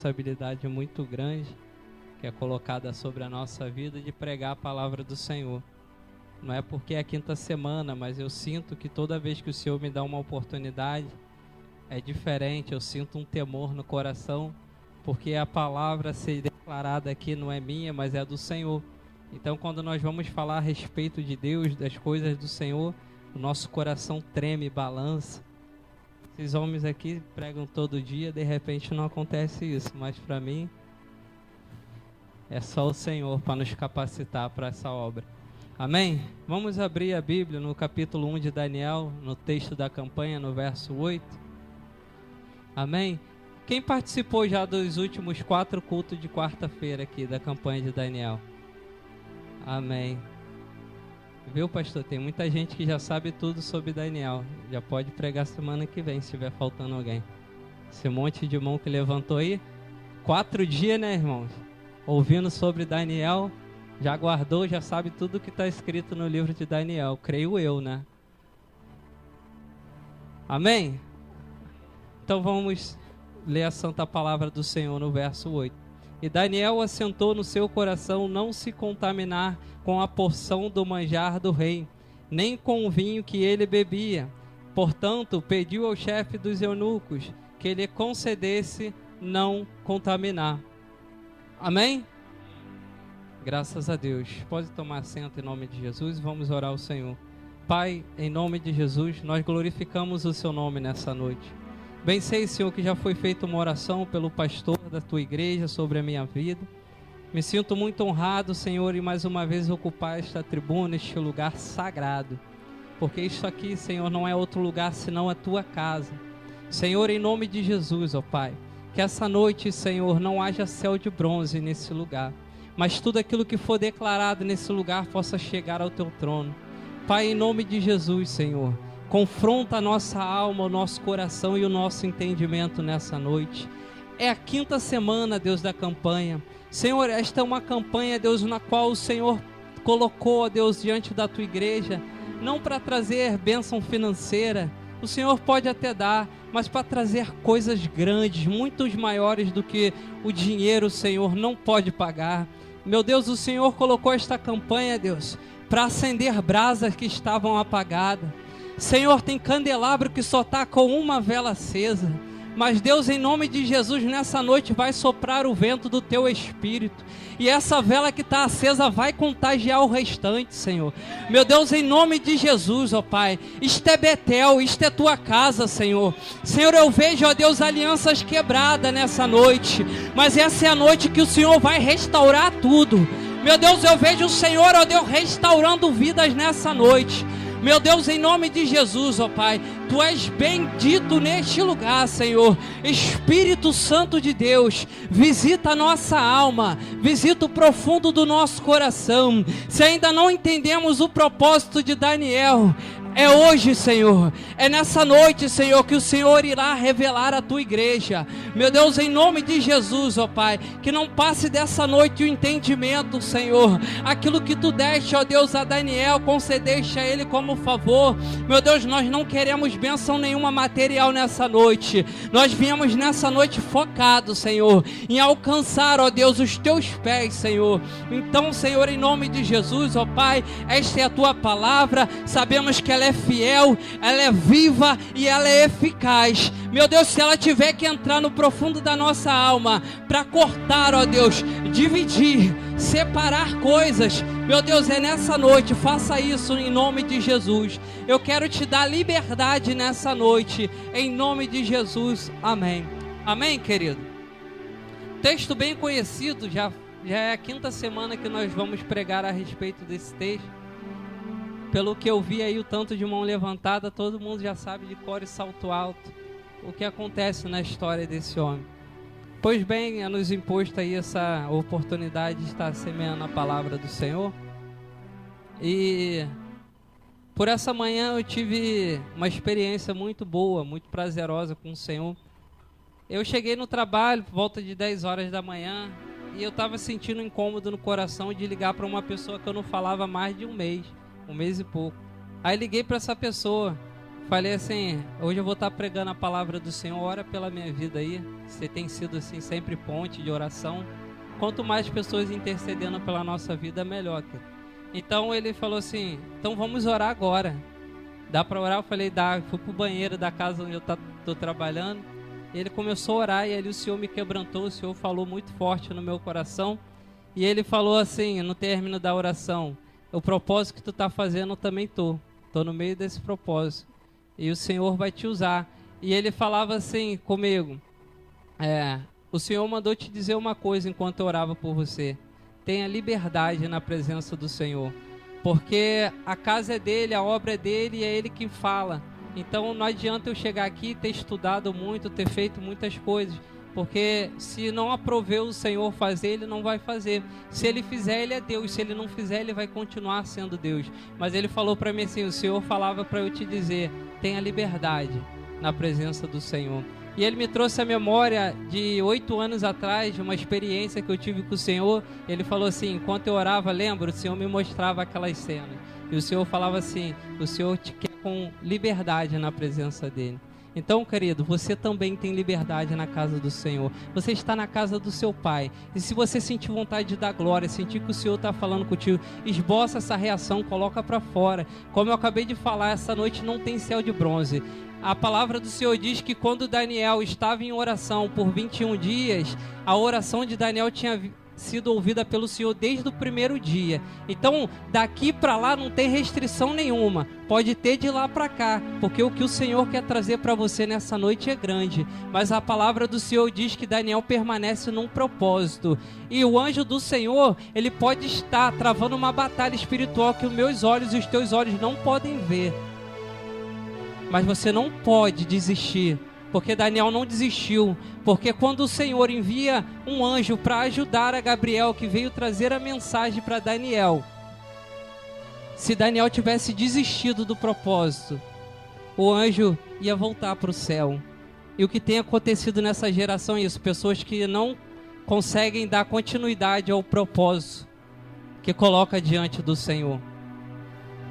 responsabilidade muito grande que é colocada sobre a nossa vida de pregar a palavra do Senhor. Não é porque é a quinta semana, mas eu sinto que toda vez que o Senhor me dá uma oportunidade, é diferente, eu sinto um temor no coração, porque a palavra a ser declarada aqui não é minha, mas é do Senhor. Então, quando nós vamos falar a respeito de Deus, das coisas do Senhor, o nosso coração treme e balança. Esses homens aqui pregam todo dia, de repente não acontece isso, mas para mim é só o Senhor para nos capacitar para essa obra. Amém? Vamos abrir a Bíblia no capítulo 1 de Daniel, no texto da campanha, no verso 8. Amém? Quem participou já dos últimos 4 cultos de quarta-feira aqui da campanha de Daniel? Amém. Viu, pastor? Tem muita gente que já sabe tudo sobre Daniel. Já pode pregar semana que vem, se estiver faltando alguém. Esse monte de mão que levantou aí, 4 dias, né, irmãos? Ouvindo sobre Daniel, já guardou, já sabe tudo que está escrito no livro de Daniel. Creio eu, né? Amém? Então vamos ler a santa palavra do Senhor no verso 8. E Daniel assentou no seu coração não se contaminar com a porção do manjar do rei, nem com o vinho que ele bebia. Portanto, pediu ao chefe dos eunucos que lhe concedesse não contaminar. Amém? Graças a Deus. Pode tomar assento em nome de Jesus e vamos orar ao Senhor. Pai, em nome de Jesus, nós glorificamos o seu nome nessa noite. Bem sei, Senhor, que já foi feita uma oração pelo pastor da tua igreja sobre a minha vida. Me sinto muito honrado, Senhor, em mais uma vez ocupar esta tribuna, este lugar sagrado. Porque isso aqui, Senhor, não é outro lugar senão a tua casa. Senhor, em nome de Jesus, ó Pai, que essa noite, Senhor, não haja céu de bronze nesse lugar, mas tudo aquilo que for declarado nesse lugar possa chegar ao teu trono. Pai, em nome de Jesus, Senhor, confronta a nossa alma, o nosso coração e o nosso entendimento nessa noite. É a quinta semana, Deus, da campanha. Senhor, esta é uma campanha, Deus, na qual o Senhor colocou, Deus, diante da tua igreja, não para trazer bênção financeira, o Senhor pode até dar, mas para trazer coisas grandes, muito maiores do que o dinheiro, o Senhor não pode pagar. Meu Deus, o Senhor colocou esta campanha, Deus, para acender brasas que estavam apagadas. Senhor, tem candelabro que só está com uma vela acesa, mas Deus, em nome de Jesus, nessa noite vai soprar o vento do teu Espírito, e essa vela que está acesa vai contagiar o restante, Senhor. Meu Deus, em nome de Jesus, ó Pai, isto é Betel, isto é tua casa, Senhor. Senhor, eu vejo, ó Deus, alianças quebradas nessa noite, mas essa é a noite que o Senhor vai restaurar tudo. Meu Deus, eu vejo o Senhor, ó Deus, restaurando vidas nessa noite. Meu Deus, em nome de Jesus, ó Pai, Tu és bendito neste lugar, Senhor. Espírito Santo de Deus, visita a nossa alma, visita o profundo do nosso coração. Se ainda não entendemos o propósito de Daniel, é hoje, Senhor, é nessa noite, Senhor, que o Senhor irá revelar a tua igreja. Meu Deus, em nome de Jesus, ó Pai, que não passe dessa noite o entendimento, Senhor, aquilo que tu deste, ó Deus, a Daniel, concedeste a ele como favor. Meu Deus, nós não queremos bênção nenhuma material nessa noite, nós viemos nessa noite focados, Senhor, em alcançar, ó Deus, os teus pés, Senhor. Então, Senhor, em nome de Jesus, ó Pai, esta é a tua palavra, sabemos que ela é fiel, ela é viva e ela é eficaz. Meu Deus, se ela tiver que entrar no profundo da nossa alma para cortar, ó Deus, dividir, separar coisas, meu Deus, é nessa noite, faça isso em nome de Jesus. Eu quero te dar liberdade nessa noite, em nome de Jesus, amém. Amém, querido? Texto bem conhecido, já é a quinta semana que nós vamos pregar a respeito desse texto. Pelo que eu vi aí, o tanto de mão levantada, todo mundo já sabe de cor e salto alto o que acontece na história desse homem. Pois bem, é nos imposto aí essa oportunidade de estar semeando a palavra do Senhor. E por essa manhã eu tive uma experiência muito boa, muito prazerosa com o Senhor. Eu cheguei no trabalho por volta de 10 horas da manhã e eu estava sentindo um incômodo no coração de ligar para uma pessoa que eu não falava há mais de um mês e pouco. Aí liguei para essa pessoa falei assim, hoje eu vou estar pregando a palavra do Senhor, ora pela minha vida aí. Você tem sido assim sempre ponte de oração. Quanto mais pessoas intercedendo pela nossa vida, melhor. Então ele falou assim, então vamos orar agora. Dá para orar? Eu falei, dá. Fui pro banheiro da casa onde eu tô trabalhando. E ele começou a orar e ali o Senhor me quebrantou. O Senhor falou muito forte no meu coração. E ele falou assim, no término da oração, o propósito que tu tá fazendo eu também tô no meio desse propósito. E o Senhor vai te usar. E ele falava assim comigo, o Senhor mandou te dizer uma coisa enquanto eu orava por você. Tenha liberdade na presença do Senhor. Porque a casa é dele, a obra é dele e é ele quem fala. Então não adianta eu chegar aqui e ter estudado muito, ter feito muitas coisas. Porque se não aproveu o Senhor fazer, ele não vai fazer. Se ele fizer, ele é Deus. Se ele não fizer, ele vai continuar sendo Deus. Mas ele falou para mim assim, o Senhor falava para eu te dizer, tenha liberdade na presença do Senhor. E ele me trouxe a memória de 8 anos atrás, de uma experiência que eu tive com o Senhor. Ele falou assim, enquanto eu orava, lembra? O Senhor me mostrava aquelas cenas. E o Senhor falava assim, o Senhor te quer com liberdade na presença dele. Então, querido, você também tem liberdade na casa do Senhor. Você está na casa do seu Pai. E se você sentir vontade de dar glória, sentir que o Senhor está falando contigo, esboça essa reação, coloca para fora. Como eu acabei de falar, essa noite não tem céu de bronze. A palavra do Senhor diz que quando Daniel estava em oração por 21 dias, a oração de Daniel tinha sido ouvida pelo Senhor desde o primeiro dia. Então, daqui para lá não tem restrição nenhuma. Pode ter de lá para cá, porque o que o Senhor quer trazer para você nessa noite é grande. Mas a palavra do Senhor diz que Daniel permanece num propósito. E o anjo do Senhor, ele pode estar travando uma batalha espiritual que os meus olhos e os teus olhos não podem ver. Mas você não pode desistir. Porque Daniel não desistiu, porque quando o Senhor envia um anjo para ajudar a Gabriel, que veio trazer a mensagem para Daniel, se Daniel tivesse desistido do propósito, o anjo ia voltar para o céu. E o que tem acontecido nessa geração é isso, pessoas que não conseguem dar continuidade ao propósito que coloca diante do Senhor.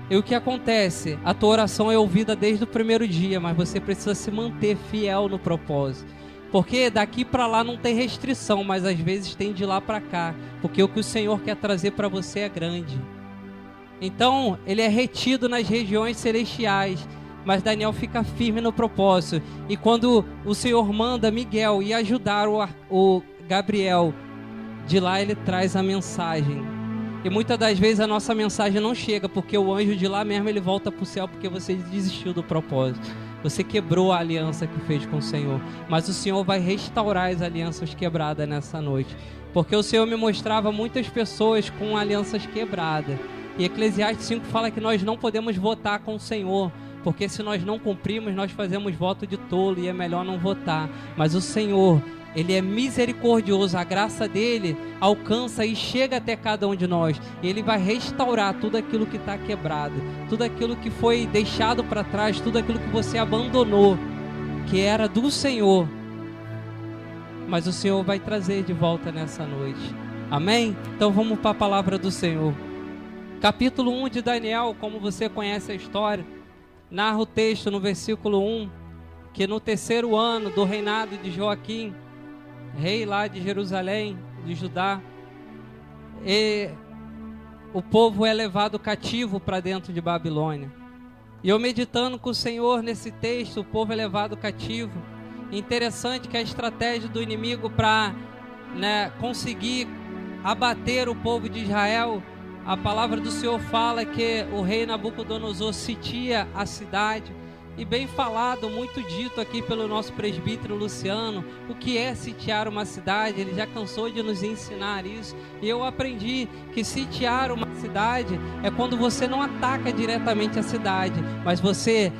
E o que acontece? A tua oração é ouvida desde o primeiro dia, mas você precisa se manter fiel no propósito. Porque daqui para lá não tem restrição, mas às vezes tem de lá para cá. Porque o que o Senhor quer trazer para você é grande. Então, ele é retido nas regiões celestiais, mas Daniel fica firme no propósito. E quando o Senhor manda Miguel ir ajudar o Gabriel, de lá ele traz a mensagem. E muitas das vezes a nossa mensagem não chega, porque o anjo de lá mesmo ele volta para o céu, porque você desistiu do propósito. Você quebrou a aliança que fez com o Senhor. Mas o Senhor vai restaurar as alianças quebradas nessa noite. Porque o Senhor me mostrava muitas pessoas com alianças quebradas. E Eclesiastes 5 fala que nós não podemos votar com o Senhor. Porque se nós não cumprimos, nós fazemos voto de tolo e é melhor não votar. Mas o Senhor, ele é misericordioso, a graça dele alcança e chega até cada um de nós. Ele vai restaurar tudo aquilo que está quebrado, tudo aquilo que foi deixado para trás, tudo aquilo que você abandonou, que era do Senhor. Mas o Senhor vai trazer de volta nessa noite. Amém? Então vamos para a palavra do Senhor. Capítulo 1 de Daniel, como você conhece a história, narra o texto no versículo 1, que no 3º ano do reinado de Joaquim, rei lá de Jerusalém, de Judá, e o povo é levado cativo para dentro de Babilônia. E eu meditando com o Senhor nesse texto, o povo é levado cativo. Interessante que a estratégia do inimigo para conseguir abater o povo de Israel, a palavra do Senhor fala que o rei Nabucodonosor sitia a cidade. E bem falado, muito dito aqui pelo nosso presbítero Luciano, o que é sitiar uma cidade. Ele já cansou de nos ensinar isso. E eu aprendi que sitiar uma cidade é quando você não ataca diretamente a cidade, mas você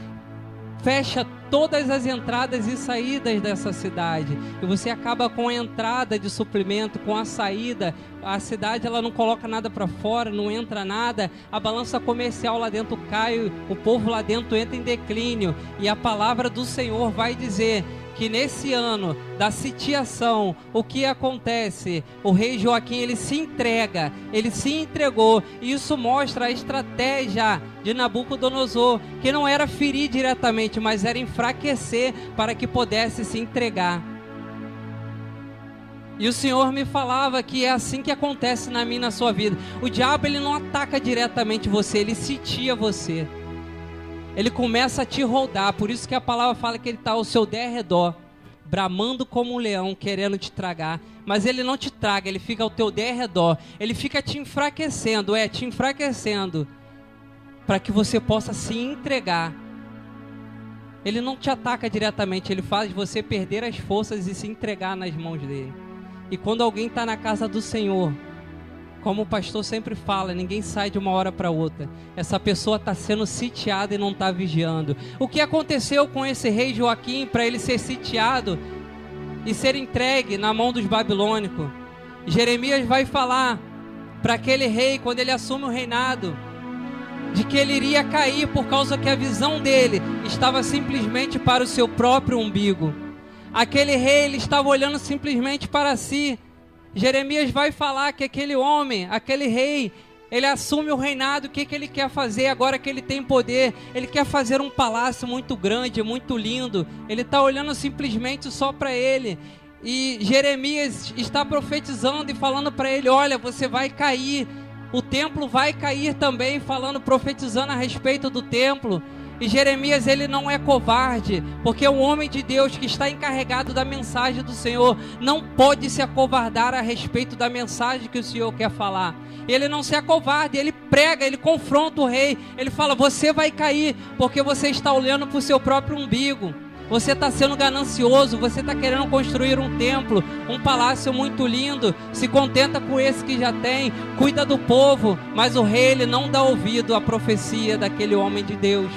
fecha todas as entradas e saídas dessa cidade, e você acaba com a entrada de suprimento, com a saída. A cidade ela não coloca nada para fora, não entra nada, a balança comercial lá dentro cai, o povo lá dentro entra em declínio, e a palavra do Senhor vai dizer que nesse ano da sitiação, o que acontece? O rei Joaquim, ele se entrega, ele se entregou, e isso mostra a estratégia de Nabucodonosor, que não era ferir diretamente, mas era enfraquecer para que pudesse se entregar. E o Senhor me falava que é assim que acontece na minha e na sua vida. O diabo, ele não ataca diretamente você, ele sitia você. Ele começa a te rodar, por isso que a palavra fala que ele está ao seu derredor, bramando como um leão, querendo te tragar. Mas ele não te traga, ele fica ao teu derredor. Ele fica te enfraquecendo, para que você possa se entregar. Ele não te ataca diretamente, ele faz você perder as forças e se entregar nas mãos dele. E quando alguém está na casa do Senhor, como o pastor sempre fala, ninguém sai de uma hora para outra. Essa pessoa está sendo sitiada e não está vigiando. O que aconteceu com esse rei Joaquim para ele ser sitiado e ser entregue na mão dos babilônicos? Jeremias vai falar para aquele rei, quando ele assume o reinado, de que ele iria cair por causa que a visão dele estava simplesmente para o seu próprio umbigo. Aquele rei, ele estava olhando simplesmente para si. Jeremias vai falar que aquele homem, aquele rei, ele assume o reinado. O que ele quer fazer agora que ele tem poder? Ele quer fazer um palácio muito grande, muito lindo. Ele está olhando simplesmente só para ele. E Jeremias está profetizando e falando para ele: olha, você vai cair, o templo vai cair também, profetizando a respeito do templo. E Jeremias, ele não é covarde, porque o homem de Deus que está encarregado da mensagem do Senhor não pode se acovardar a respeito da mensagem que o Senhor quer falar. Ele não se acovarda, ele prega, ele confronta o rei. Ele fala: você vai cair, porque você está olhando para o seu próprio umbigo. Você está sendo ganancioso, você está querendo construir um templo, um palácio muito lindo. Se contenta com esse que já tem, cuida do povo. Mas o rei, ele não dá ouvido à profecia daquele homem de Deus.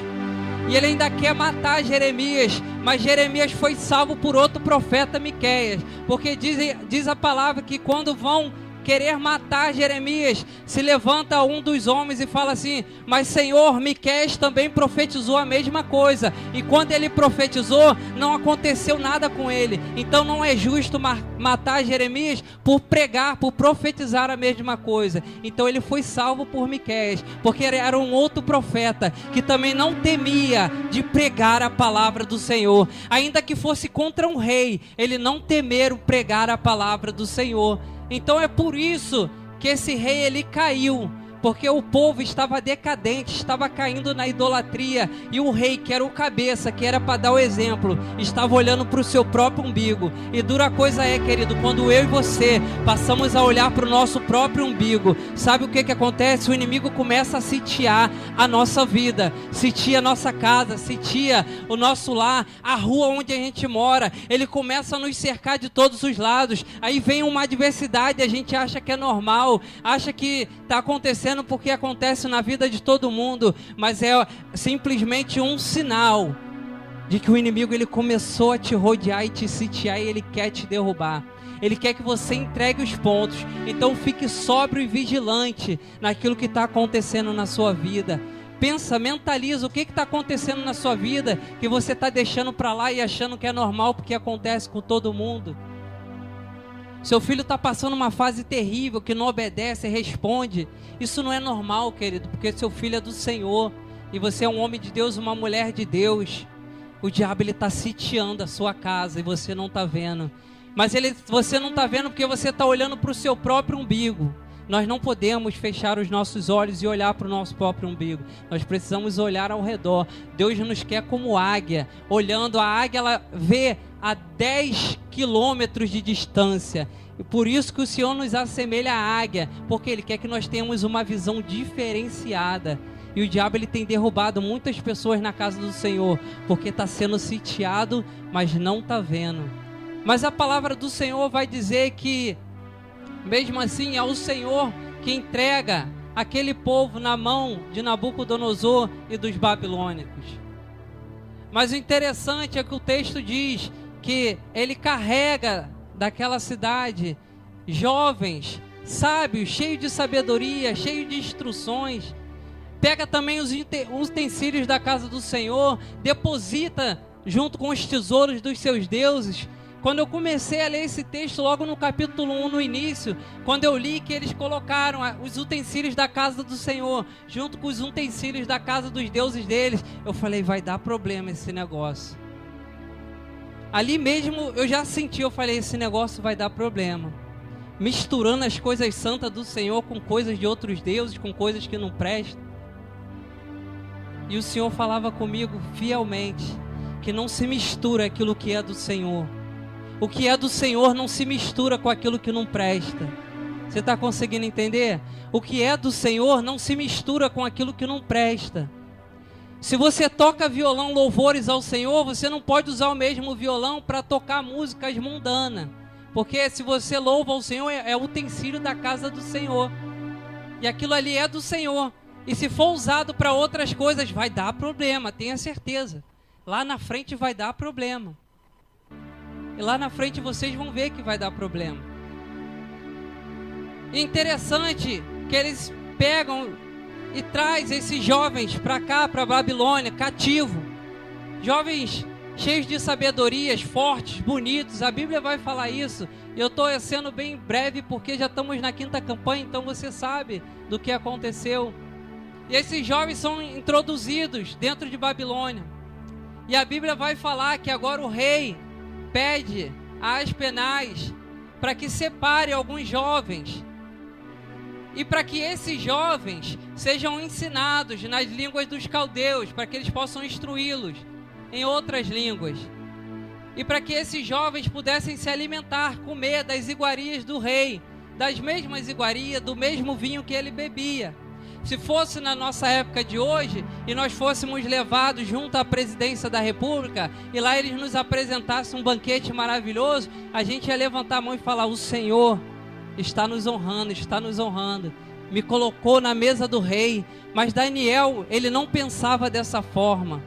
E ele ainda quer matar Jeremias, mas Jeremias foi salvo por outro profeta, Miqueias, porque diz a palavra que quando vão querer matar Jeremias, se levanta um dos homens e fala assim: mas Senhor, Miqueias também profetizou a mesma coisa, e quando ele profetizou, não aconteceu nada com ele. Então não é justo matar Jeremias por pregar, por profetizar a mesma coisa. Então ele foi salvo por Miqueias, porque ele era um outro profeta, que também não temia de pregar a palavra do Senhor, ainda que fosse contra um rei, ele não temer pregar a palavra do Senhor. Então é por isso que esse rei, ele caiu, porque o povo estava decadente, estava caindo na idolatria, e o rei, que era o cabeça, que era para dar o exemplo, estava olhando para o seu próprio umbigo. E dura coisa é, querido, quando eu e você passamos a olhar para o nosso próprio umbigo, sabe o que acontece? O inimigo começa a sitiar a nossa vida, sitia a nossa casa, sitia o nosso lar, a rua onde a gente mora. Ele começa a nos cercar de todos os lados. Aí vem uma adversidade, a gente acha que é normal, acha que está acontecendo porque acontece na vida de todo mundo, mas é simplesmente um sinal de que o inimigo, ele começou a te rodear e te sitiar, e ele quer te derrubar. Ele quer que você entregue os pontos. Então fique sóbrio e vigilante naquilo que está acontecendo na sua vida. Pensa, mentaliza o que está acontecendo na sua vida, que você está deixando para lá e achando que é normal porque acontece com todo mundo. Seu filho está passando uma fase terrível, que não obedece, responde. Isso não é normal, querido, porque seu filho é do Senhor, e você é um homem de Deus, uma mulher de Deus. O diabo, ele está sitiando a sua casa, e você não está vendo. Mas você não está vendo porque você está olhando para o seu próprio umbigo. Nós não podemos fechar os nossos olhos e olhar para o nosso próprio umbigo. Nós precisamos olhar ao redor. Deus nos quer como águia, olhando. A águia, ela vê a 10 quilômetros de distância. E por isso que o Senhor nos assemelha à águia, porque Ele quer que nós tenhamos uma visão diferenciada. E o diabo, ele tem derrubado muitas pessoas na casa do Senhor, porque está sendo sitiado, mas não está vendo. Mas a palavra do Senhor vai dizer que, mesmo assim, é o Senhor que entrega aquele povo na mão de Nabucodonosor e dos babilônicos. Mas o interessante é que o texto diz que ele carrega daquela cidade jovens, sábios, cheios de sabedoria, cheios de instruções. Pega também os utensílios da casa do Senhor, deposita junto com os tesouros dos seus deuses. Quando eu comecei a ler esse texto, logo no capítulo 1, no início, quando eu li que eles colocaram os utensílios da casa do Senhor, junto com os utensílios da casa dos deuses deles, eu falei, vai dar problema esse negócio. Ali mesmo eu já senti, eu falei, esse negócio vai dar problema. Misturando as coisas santas do Senhor com coisas de outros deuses, com coisas que não prestam. E o Senhor falava comigo fielmente, que não se mistura aquilo que é do Senhor. O que é do Senhor não se mistura com aquilo que não presta. Você está conseguindo entender? O que é do Senhor não se mistura com aquilo que não presta. Se você toca violão, louvores ao Senhor, você não pode usar o mesmo violão para tocar músicas mundanas. Porque se você louva ao Senhor, é utensílio da casa do Senhor. E aquilo ali é do Senhor. E se for usado para outras coisas, vai dar problema, tenha certeza. Lá na frente vai dar problema. E lá na frente vocês vão ver que vai dar problema. E interessante que eles pegam e trazem esses jovens para cá, para Babilônia, cativo. Jovens cheios de sabedorias, fortes, bonitos. A Bíblia vai falar isso. E eu estou sendo bem breve porque já estamos na 5ª campanha, então você sabe do que aconteceu. E esses jovens são introduzidos dentro de Babilônia. E a Bíblia vai falar que agora o rei pede a Aspenaz para que separe alguns jovens e para que esses jovens sejam ensinados nas línguas dos caldeus, para que eles possam instruí-los em outras línguas, e para que esses jovens pudessem se alimentar, comer das iguarias do rei, das mesmas iguarias, do mesmo vinho que ele bebia. Se fosse na nossa época de hoje, e nós fôssemos levados junto à presidência da República, e lá eles nos apresentassem um banquete maravilhoso, a gente ia levantar a mão e falar, o Senhor está nos honrando, me colocou na mesa do rei. Mas Daniel, ele não pensava dessa forma,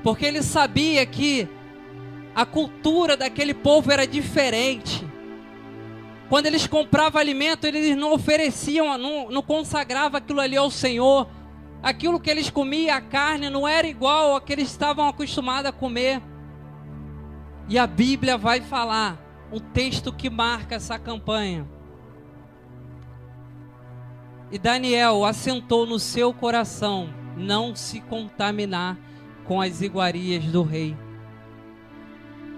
porque ele sabia que a cultura daquele povo era diferente. Quando eles compravam alimento, eles não ofereciam, não consagravam aquilo ali ao Senhor. Aquilo que eles comiam, a carne, não era igual ao que eles estavam acostumados a comer. E a Bíblia vai falar, um texto que marca essa campanha. E Daniel assentou no seu coração não se contaminar com as iguarias do rei.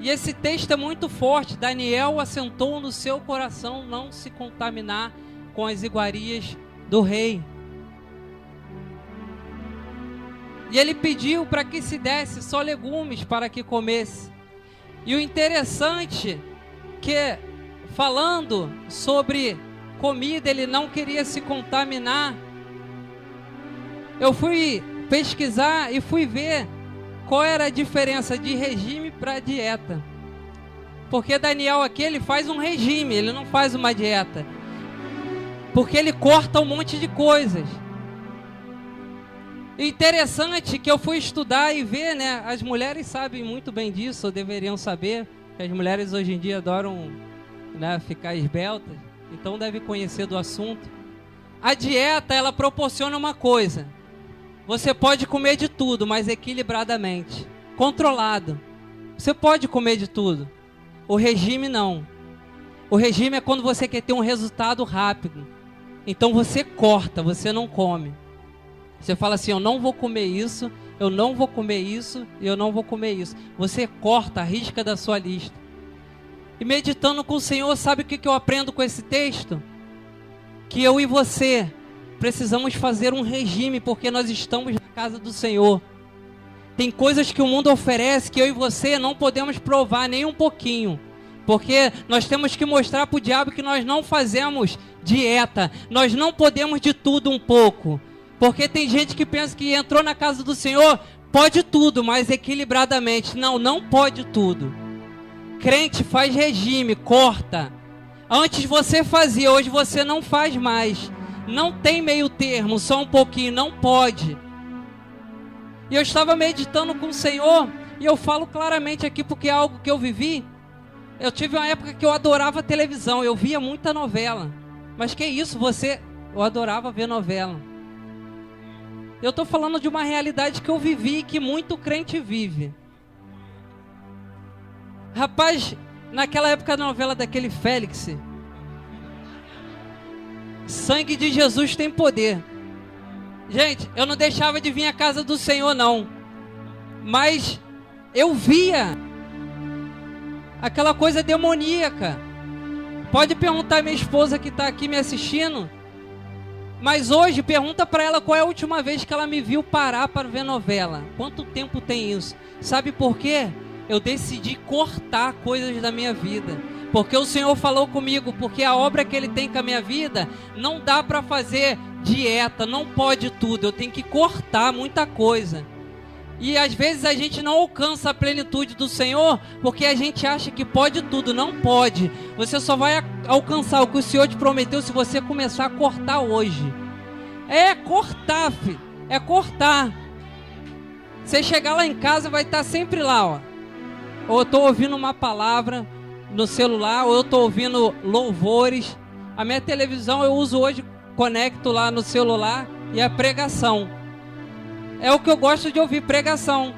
E esse texto é muito forte. Daniel assentou no seu coração não se contaminar com as iguarias do rei. E ele pediu para que se desse só legumes para que comesse. E o interessante que, falando sobre comida, ele não queria se contaminar. Eu fui pesquisar e fui ver qual era a diferença de regime para dieta. Porque Daniel aqui, ele faz um regime, ele não faz uma dieta. Porque ele corta um monte de coisas. Interessante que eu fui estudar e ver, né? As mulheres sabem muito bem disso, ou deveriam saber, que as mulheres hoje em dia adoram, né, ficar esbeltas. Então deve conhecer do assunto. A dieta, ela proporciona uma coisa. Você pode comer de tudo, mas equilibradamente, controlado. Você pode comer de tudo. O regime não. O regime é quando você quer ter um resultado rápido. Então você corta, você não come. Você fala assim, eu não vou comer isso, eu não vou comer isso, e eu não vou comer isso. Você corta, arrisca da sua lista. E meditando com o Senhor, sabe o que eu aprendo com esse texto? Que eu e você precisamos fazer um regime, porque nós estamos na casa do Senhor. Tem coisas que o mundo oferece que eu e você não podemos provar nem um pouquinho, porque nós temos que mostrar para o diabo que nós não fazemos dieta, nós não podemos de tudo um pouco, porque tem gente que pensa que entrou na casa do Senhor, pode tudo, mas equilibradamente. Não, não pode tudo. Crente faz regime, corta. Antes você fazia, hoje você não faz mais. Não tem meio termo, só um pouquinho, não pode. E eu estava meditando com o Senhor, e eu falo claramente aqui porque é algo que eu vivi. Eu tive uma época que eu adorava televisão, eu via muita novela. Mas que isso, eu adorava ver novela. Eu estou falando de uma realidade que eu vivi e que muito crente vive. Rapaz, naquela época da novela daquele Félix, sangue de Jesus tem poder. Gente, eu não deixava de vir à casa do Senhor não, mas eu via aquela coisa demoníaca. Pode perguntar à minha esposa que está aqui me assistindo, mas hoje pergunta para ela qual é a última vez que ela me viu parar para ver novela. Quanto tempo tem isso? Sabe por quê? Eu decidi cortar coisas da minha vida, porque o Senhor falou comigo, porque a obra que Ele tem com a minha vida, não dá para fazer dieta, não pode tudo, eu tenho que cortar muita coisa. E às vezes a gente não alcança a plenitude do Senhor, porque a gente acha que pode tudo. Não pode. Você só vai alcançar o que o Senhor te prometeu se você começar a cortar hoje. É cortar, filho. É cortar. Você chegar lá em casa, vai estar sempre lá, ó. Ou eu estou ouvindo uma palavra no celular, ou eu estou ouvindo louvores. A minha televisão eu uso hoje, conecto lá no celular, e a pregação. É o que eu gosto de ouvir, pregação.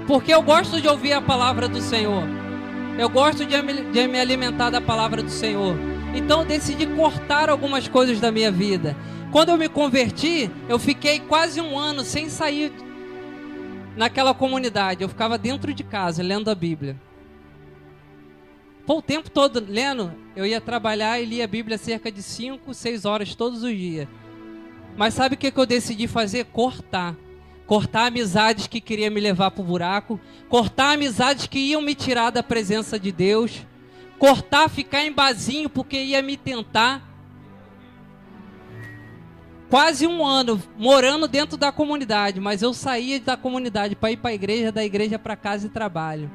Porque eu gosto de ouvir a palavra do Senhor. Eu gosto de me alimentar da palavra do Senhor. Então eu decidi cortar algumas coisas da minha vida. Quando eu me converti, eu fiquei quase um ano sem sair naquela comunidade. Eu ficava dentro de casa, lendo a Bíblia. Pô, o tempo todo lendo, eu ia trabalhar e lia a Bíblia cerca de 5, 6 horas todos os dias. Mas sabe o que eu decidi fazer? Cortar. Cortar amizades que queriam me levar para o buraco. Cortar amizades que iam me tirar da presença de Deus. Cortar, ficar em barzinho porque ia me tentar. Quase um ano morando dentro da comunidade. Mas eu saía da comunidade para ir para a igreja, da igreja para casa e trabalho.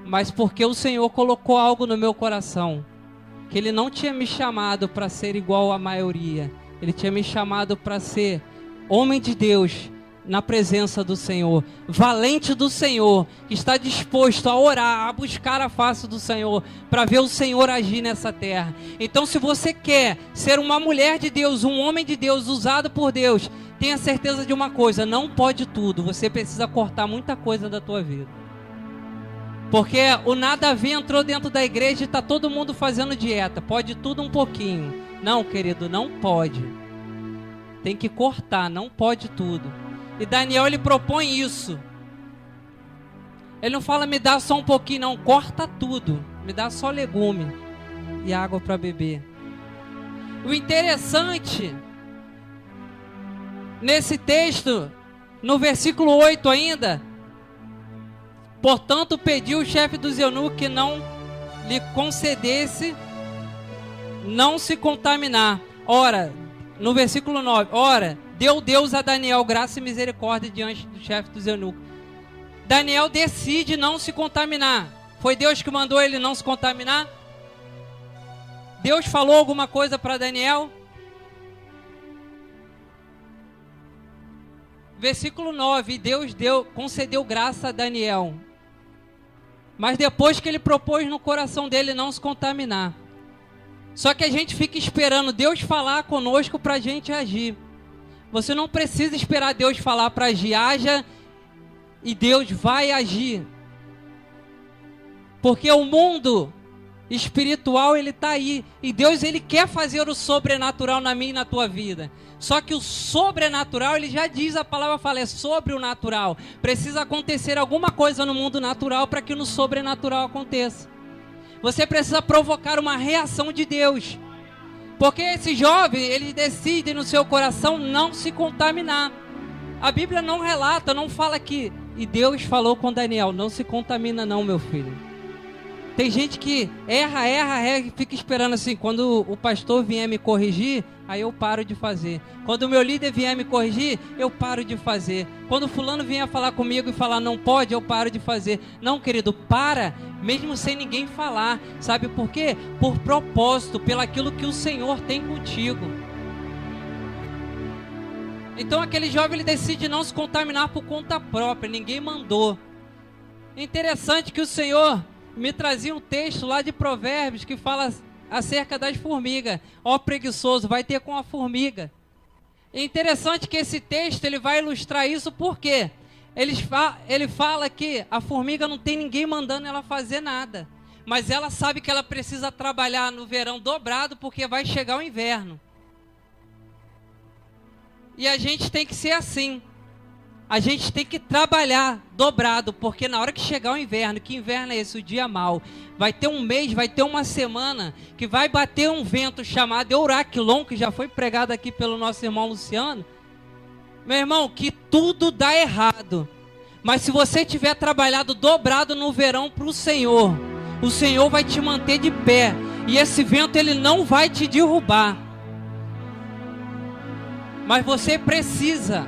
Mas porque o Senhor colocou algo no meu coração. Que Ele não tinha me chamado para ser igual à maioria. Ele tinha me chamado para ser homem de Deus na presença do Senhor, valente do Senhor, que está disposto a orar, a buscar a face do Senhor, para ver o Senhor agir nessa terra. Então, se você quer ser uma mulher de Deus, um homem de Deus, usado por Deus, tenha certeza de uma coisa: não pode tudo, você precisa cortar muita coisa da tua vida. Porque o nada a ver entrou dentro da igreja e está todo mundo fazendo dieta, pode tudo um pouquinho. Não, querido, não pode. Tem que cortar, não pode tudo. E Daniel, ele propõe isso. Ele não fala, me dá só um pouquinho, não. Corta tudo. Me dá só legume e água para beber. O interessante, nesse texto, no versículo 8 ainda, portanto, pediu o chefe dos eunucos que não lhe concedesse não se contaminar. Ora, no versículo 9, ora, deu Deus a Daniel graça e misericórdia diante do chefe dos eunucos. Daniel decide não se contaminar. Foi Deus que mandou ele não se contaminar? Deus falou alguma coisa para Daniel? Versículo 9, Deus concedeu graça a Daniel. Mas depois que ele propôs no coração dele não se contaminar. Só que a gente fica esperando Deus falar conosco para a gente agir. Você não precisa esperar Deus falar para agir. Haja e Deus vai agir. Porque o mundo espiritual, ele está aí. E Deus, ele quer fazer o sobrenatural na minha e na tua vida. Só que o sobrenatural, ele já diz, a palavra fala, é sobre o natural. Precisa acontecer alguma coisa no mundo natural para que no sobrenatural aconteça. Você precisa provocar uma reação de Deus. Porque esse jovem, ele decide no seu coração não se contaminar. A Bíblia não relata, não fala que... E Deus falou com Daniel, não se contamina não, meu filho. Tem gente que erra e fica esperando assim, quando o pastor vier me corrigir, aí eu paro de fazer. Quando o meu líder vier me corrigir, eu paro de fazer. Quando o fulano vier falar comigo e falar não pode, eu paro de fazer. Não, querido, para, mesmo sem ninguém falar. Sabe por quê? Por propósito, pelo aquilo que o Senhor tem contigo. Então aquele jovem, ele decide não se contaminar por conta própria, ninguém mandou. Interessante que o Senhor me trazia um texto lá de Provérbios que fala acerca das formigas. Ó preguiçoso, vai ter com a formiga. É interessante que esse texto ele vai ilustrar isso porque ele fala que a formiga não tem ninguém mandando ela fazer nada. Mas ela sabe que ela precisa trabalhar no verão dobrado porque vai chegar o inverno. E a gente tem que ser assim. A gente tem que trabalhar dobrado, porque na hora que chegar o inverno, que inverno é esse? O dia mau. Vai ter um mês, vai ter uma semana que vai bater um vento chamado Euraquilon, que já foi pregado aqui pelo nosso irmão Luciano. Meu irmão, que tudo dá errado. Mas se você tiver trabalhado dobrado no verão para o Senhor vai te manter de pé. E esse vento ele não vai te derrubar. Mas você precisa.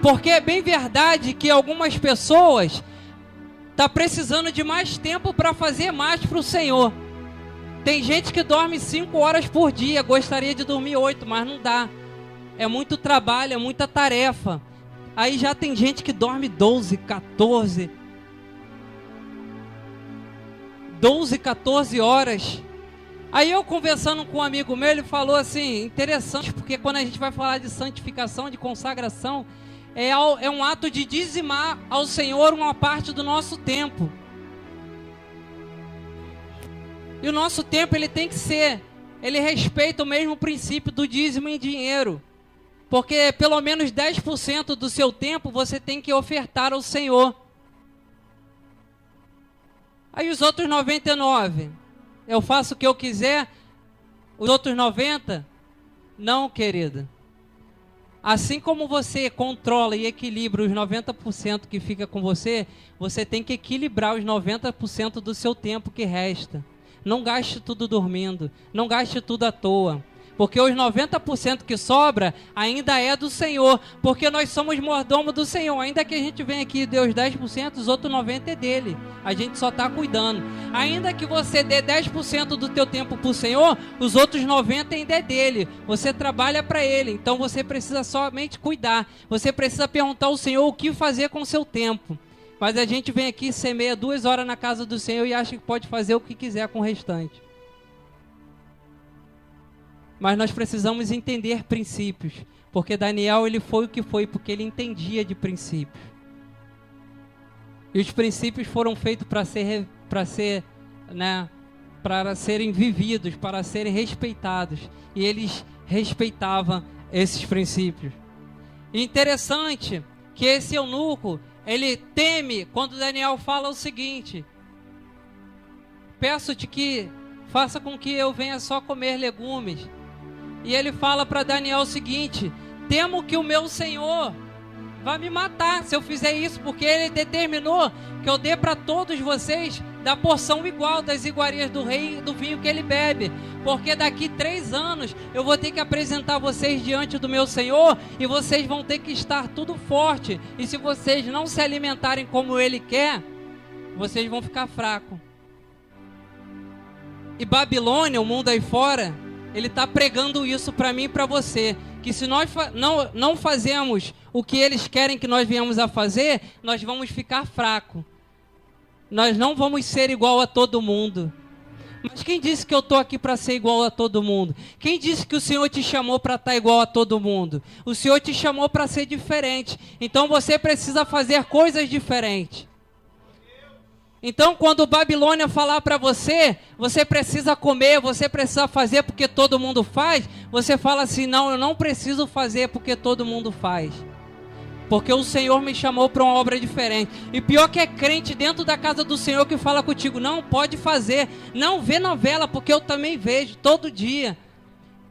Porque é bem verdade que algumas pessoas estão precisando de mais tempo para fazer mais para o Senhor. Tem gente que dorme 5 horas por dia, gostaria de dormir 8, mas não dá. É muito trabalho, é muita tarefa. Aí já tem gente que dorme 12, 14 horas. Aí eu conversando com um amigo meu, ele falou assim, interessante, porque quando a gente vai falar de santificação, de consagração, é um ato de dizimar ao Senhor uma parte do nosso tempo. E o nosso tempo ele tem que ser, ele respeita o mesmo princípio do dízimo em dinheiro. Porque pelo menos 10% do seu tempo você tem que ofertar ao Senhor. Aí os outros 99%, eu faço o que eu quiser, os outros 90%, não, querida. Assim como você controla e equilibra os 90% que fica com você, você tem que equilibrar os 90% do seu tempo que resta. Não gaste tudo dormindo, não gaste tudo à toa. Porque os 90% que sobra ainda é do Senhor. Porque nós somos mordomo do Senhor. Ainda que a gente venha aqui e dê os 10%, os outros 90% é dele. A gente só está cuidando. Ainda que você dê 10% do teu tempo para o Senhor, os outros 90% ainda é dele. Você trabalha para ele. Então você precisa somente cuidar. Você precisa perguntar ao Senhor o que fazer com o seu tempo. Mas a gente vem aqui, semeia 2 horas na casa do Senhor e acha que pode fazer o que quiser com o restante. Mas nós precisamos entender princípios, porque Daniel ele foi o que foi, porque ele entendia de princípios. E os princípios foram feitos para serem vividos, para serem respeitados. E eles respeitavam esses princípios. E interessante que esse eunuco, ele teme quando Daniel fala o seguinte: peço-te que faça com que eu venha só comer legumes. E ele fala para Daniel o seguinte: temo que o meu Senhor vai me matar se eu fizer isso, porque ele determinou que eu dê para todos vocês da porção igual das iguarias do rei e do vinho que ele bebe, porque daqui 3 anos eu vou ter que apresentar vocês diante do meu Senhor e vocês vão ter que estar tudo forte, e se vocês não se alimentarem como ele quer, vocês vão ficar fracos. E Babilônia, o mundo aí fora, ele está pregando isso para mim e para você, que se nós não fazemos o que eles querem que nós venhamos a fazer, nós vamos ficar fracos. Nós não vamos ser igual a todo mundo. Mas quem disse que eu estou aqui para ser igual a todo mundo? Quem disse que o Senhor te chamou para estar igual a todo mundo? O Senhor te chamou para ser diferente. Então você precisa fazer coisas diferentes. Então, quando o Babilônia falar para você, você precisa comer, você precisa fazer porque todo mundo faz, você fala assim: não, eu não preciso fazer porque todo mundo faz. Porque o Senhor me chamou para uma obra diferente. E pior que é crente dentro da casa do Senhor que fala contigo: não, pode fazer, não vê novela, porque eu também vejo todo dia.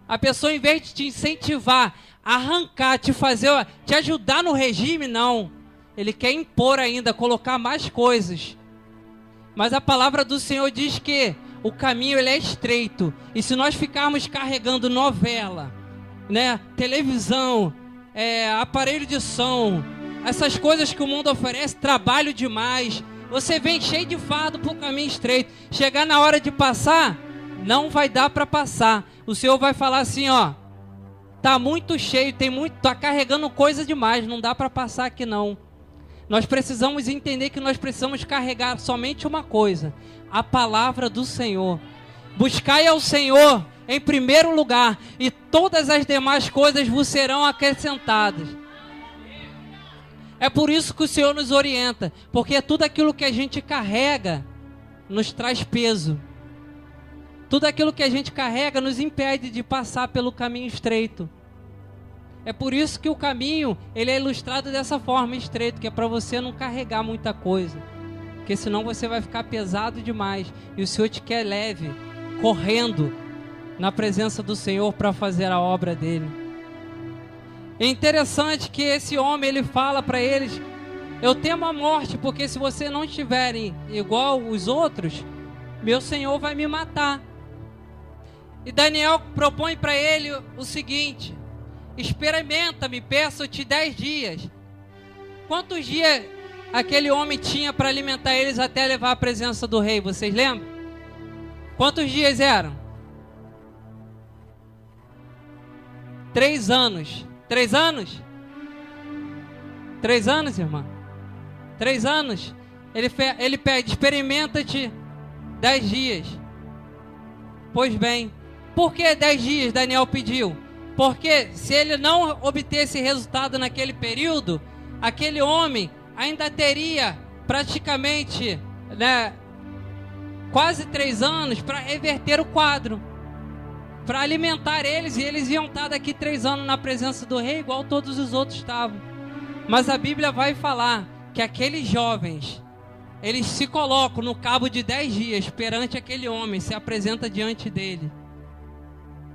A pessoa, em vez de te incentivar, arrancar, te fazer, te ajudar no regime, não. Ele quer impor ainda, colocar mais coisas. Mas a palavra do Senhor diz que o caminho ele é estreito. E se nós ficarmos carregando novela, televisão, aparelho de som, essas coisas que o mundo oferece, trabalho demais, você vem cheio de fardo para o caminho estreito. Chegar na hora de passar, não vai dar para passar. O Senhor vai falar assim: ó, tá muito cheio, tá carregando coisa demais, não dá para passar aqui não. Nós precisamos entender que nós precisamos carregar somente uma coisa: a palavra do Senhor. Buscai ao Senhor em primeiro lugar, e todas as demais coisas vos serão acrescentadas. É por isso que o Senhor nos orienta, porque tudo aquilo que a gente carrega nos traz peso. Tudo aquilo que a gente carrega nos impede de passar pelo caminho estreito. É por isso que o caminho, ele é ilustrado dessa forma, estreito, que é para você não carregar muita coisa. Porque senão você vai ficar pesado demais. E o Senhor te quer leve, correndo na presença do Senhor para fazer a obra dele. É interessante que esse homem, ele fala para eles: eu temo a morte, porque se vocês não estiverem igual os outros, meu Senhor vai me matar. E Daniel propõe para ele o seguinte: experimenta-me, peço-te 10 dias. Quantos dias aquele homem tinha para alimentar eles até levar à presença do rei? Vocês lembram? Quantos dias eram? 3 anos. 3 anos? 3 anos, irmã? 3 anos. Ele pede: experimenta-te 10 dias. Pois bem, por que 10 dias Daniel pediu? Porque se ele não obter esse resultado naquele período, aquele homem ainda teria praticamente, quase 3 anos para reverter o quadro, para alimentar eles, e eles iam estar daqui 3 anos na presença do rei, igual todos os outros estavam. Mas a Bíblia vai falar que aqueles jovens, eles se colocam no cabo de 10 dias perante aquele homem, se apresenta diante dele.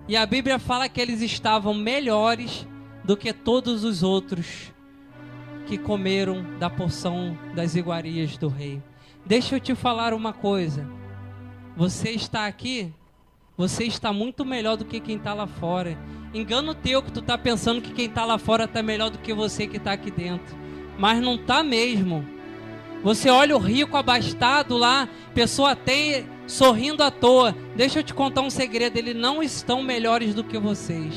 E a Bíblia fala que eles estavam melhores do que todos os outros que comeram da porção das iguarias do rei. Deixa eu te falar uma coisa. Você está aqui, você está muito melhor do que quem está lá fora. Engano teu que tu está pensando que quem está lá fora está melhor do que você que está aqui dentro. Mas não está mesmo. Você olha o rico abastado lá, pessoa tem sorrindo à toa. Deixa eu te contar um segredo: eles não estão melhores do que vocês.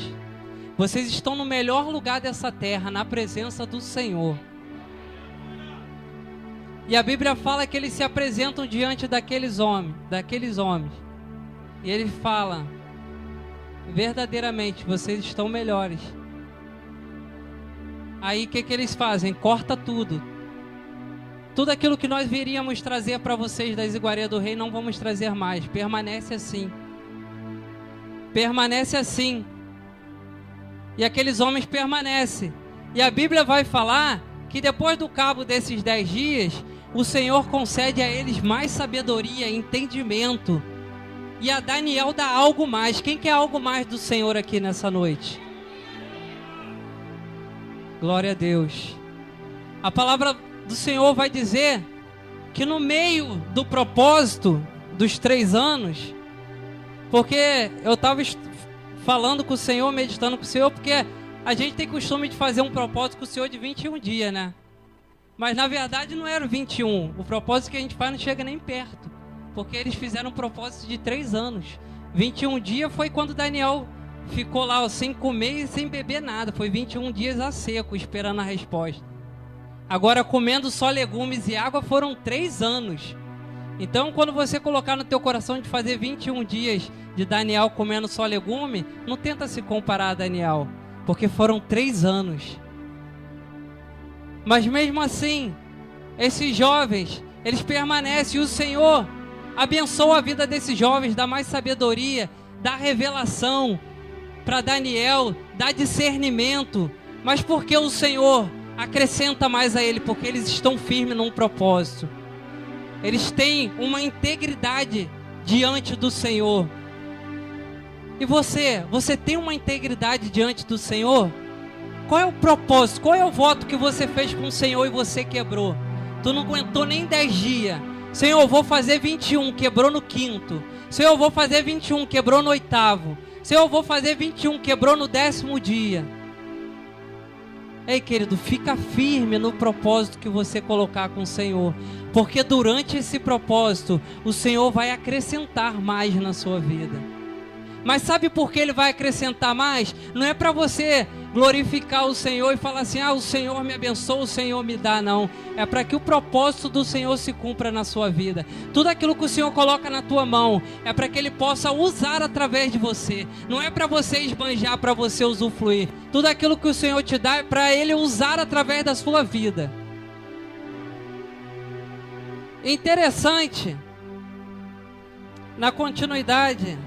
Vocês estão no melhor lugar dessa terra, na presença do Senhor. E a Bíblia fala que eles se apresentam diante daqueles homens. E ele fala: verdadeiramente, vocês estão melhores. Aí o que eles fazem? Corta tudo. Tudo aquilo que nós viríamos trazer para vocês das iguarias do rei, não vamos trazer mais. Permanece assim. Permanece assim. E aqueles homens permanecem. E a Bíblia vai falar que depois do cabo desses 10 dias, o Senhor concede a eles mais sabedoria, entendimento. E a Daniel dá algo mais. Quem quer algo mais do Senhor aqui nessa noite? Glória a Deus. A palavra do Senhor vai dizer que no meio do propósito dos 3 anos, porque eu estava falando com o Senhor, meditando com o Senhor, porque a gente tem costume de fazer um propósito com o Senhor de 21 dias, né? Mas na verdade não era 21. O propósito que a gente faz não chega nem perto, porque eles fizeram um propósito de 3 anos. 21 dias foi quando Daniel ficou lá sem comer e sem beber nada. Foi 21 dias a seco, esperando a resposta. Agora, comendo só legumes e água, foram 3 anos. Então, quando você colocar no teu coração de fazer 21 dias de Daniel comendo só legume, não tenta se comparar a Daniel, porque foram 3 anos. Mas mesmo assim, esses jovens, eles permanecem. E o Senhor abençoa a vida desses jovens, dá mais sabedoria, dá revelação para Daniel, dá discernimento. Mas por que o Senhor acrescenta mais a ele? Porque eles estão firmes num propósito. Eles têm uma integridade diante do Senhor. E você tem uma integridade diante do Senhor? Qual é o propósito? Qual é o voto que você fez com o Senhor e você quebrou? Tu não aguentou nem 10 dias. Senhor, eu vou fazer 21, quebrou no 5º. Senhor, eu vou fazer 21, quebrou no 8º. Senhor, eu vou fazer 21, quebrou no 10º dia. Ei, querido, fica firme no propósito que você colocar com o Senhor, porque durante esse propósito, o Senhor vai acrescentar mais na sua vida. Mas sabe por que ele vai acrescentar mais? Não é para você glorificar o Senhor e falar assim, o Senhor me abençoa, o Senhor me dá, não. É para que o propósito do Senhor se cumpra na sua vida. Tudo aquilo que o Senhor coloca na tua mão, é para que Ele possa usar através de você. Não é para você esbanjar, para você usufruir. Tudo aquilo que o Senhor te dá é para Ele usar através da sua vida. Interessante, na continuidade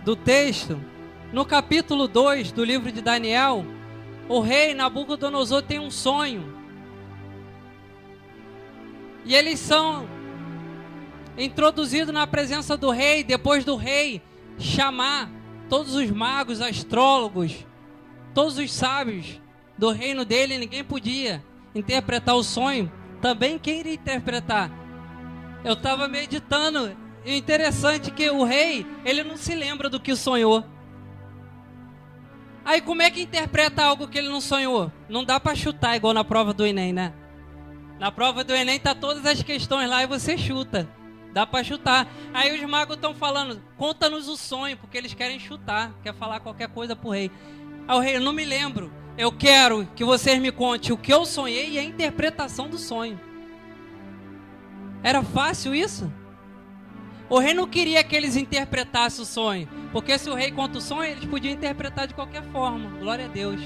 do texto, no capítulo 2 do livro de Daniel, o rei Nabucodonosor tem um sonho. E eles são introduzidos na presença do rei, depois do rei chamar todos os magos, astrólogos, todos os sábios do reino dele. Ninguém podia interpretar o sonho. Também quem iria interpretar? Eu estava meditando. E interessante que o rei, ele não se lembra do que sonhou. Aí como é que interpreta algo que ele não sonhou? Não dá para chutar igual na prova do Enem, né? Na prova do Enem tá todas as questões lá e você chuta. Dá para chutar. Aí os magos estão falando, conta-nos o sonho, porque eles querem chutar, quer falar qualquer coisa pro rei. Aí o rei, eu não me lembro. Eu quero que vocês me contem o que eu sonhei e a interpretação do sonho. Era fácil isso? O rei não queria que eles interpretassem o sonho, porque se o rei conta o sonho, eles podiam interpretar de qualquer forma. Glória a Deus.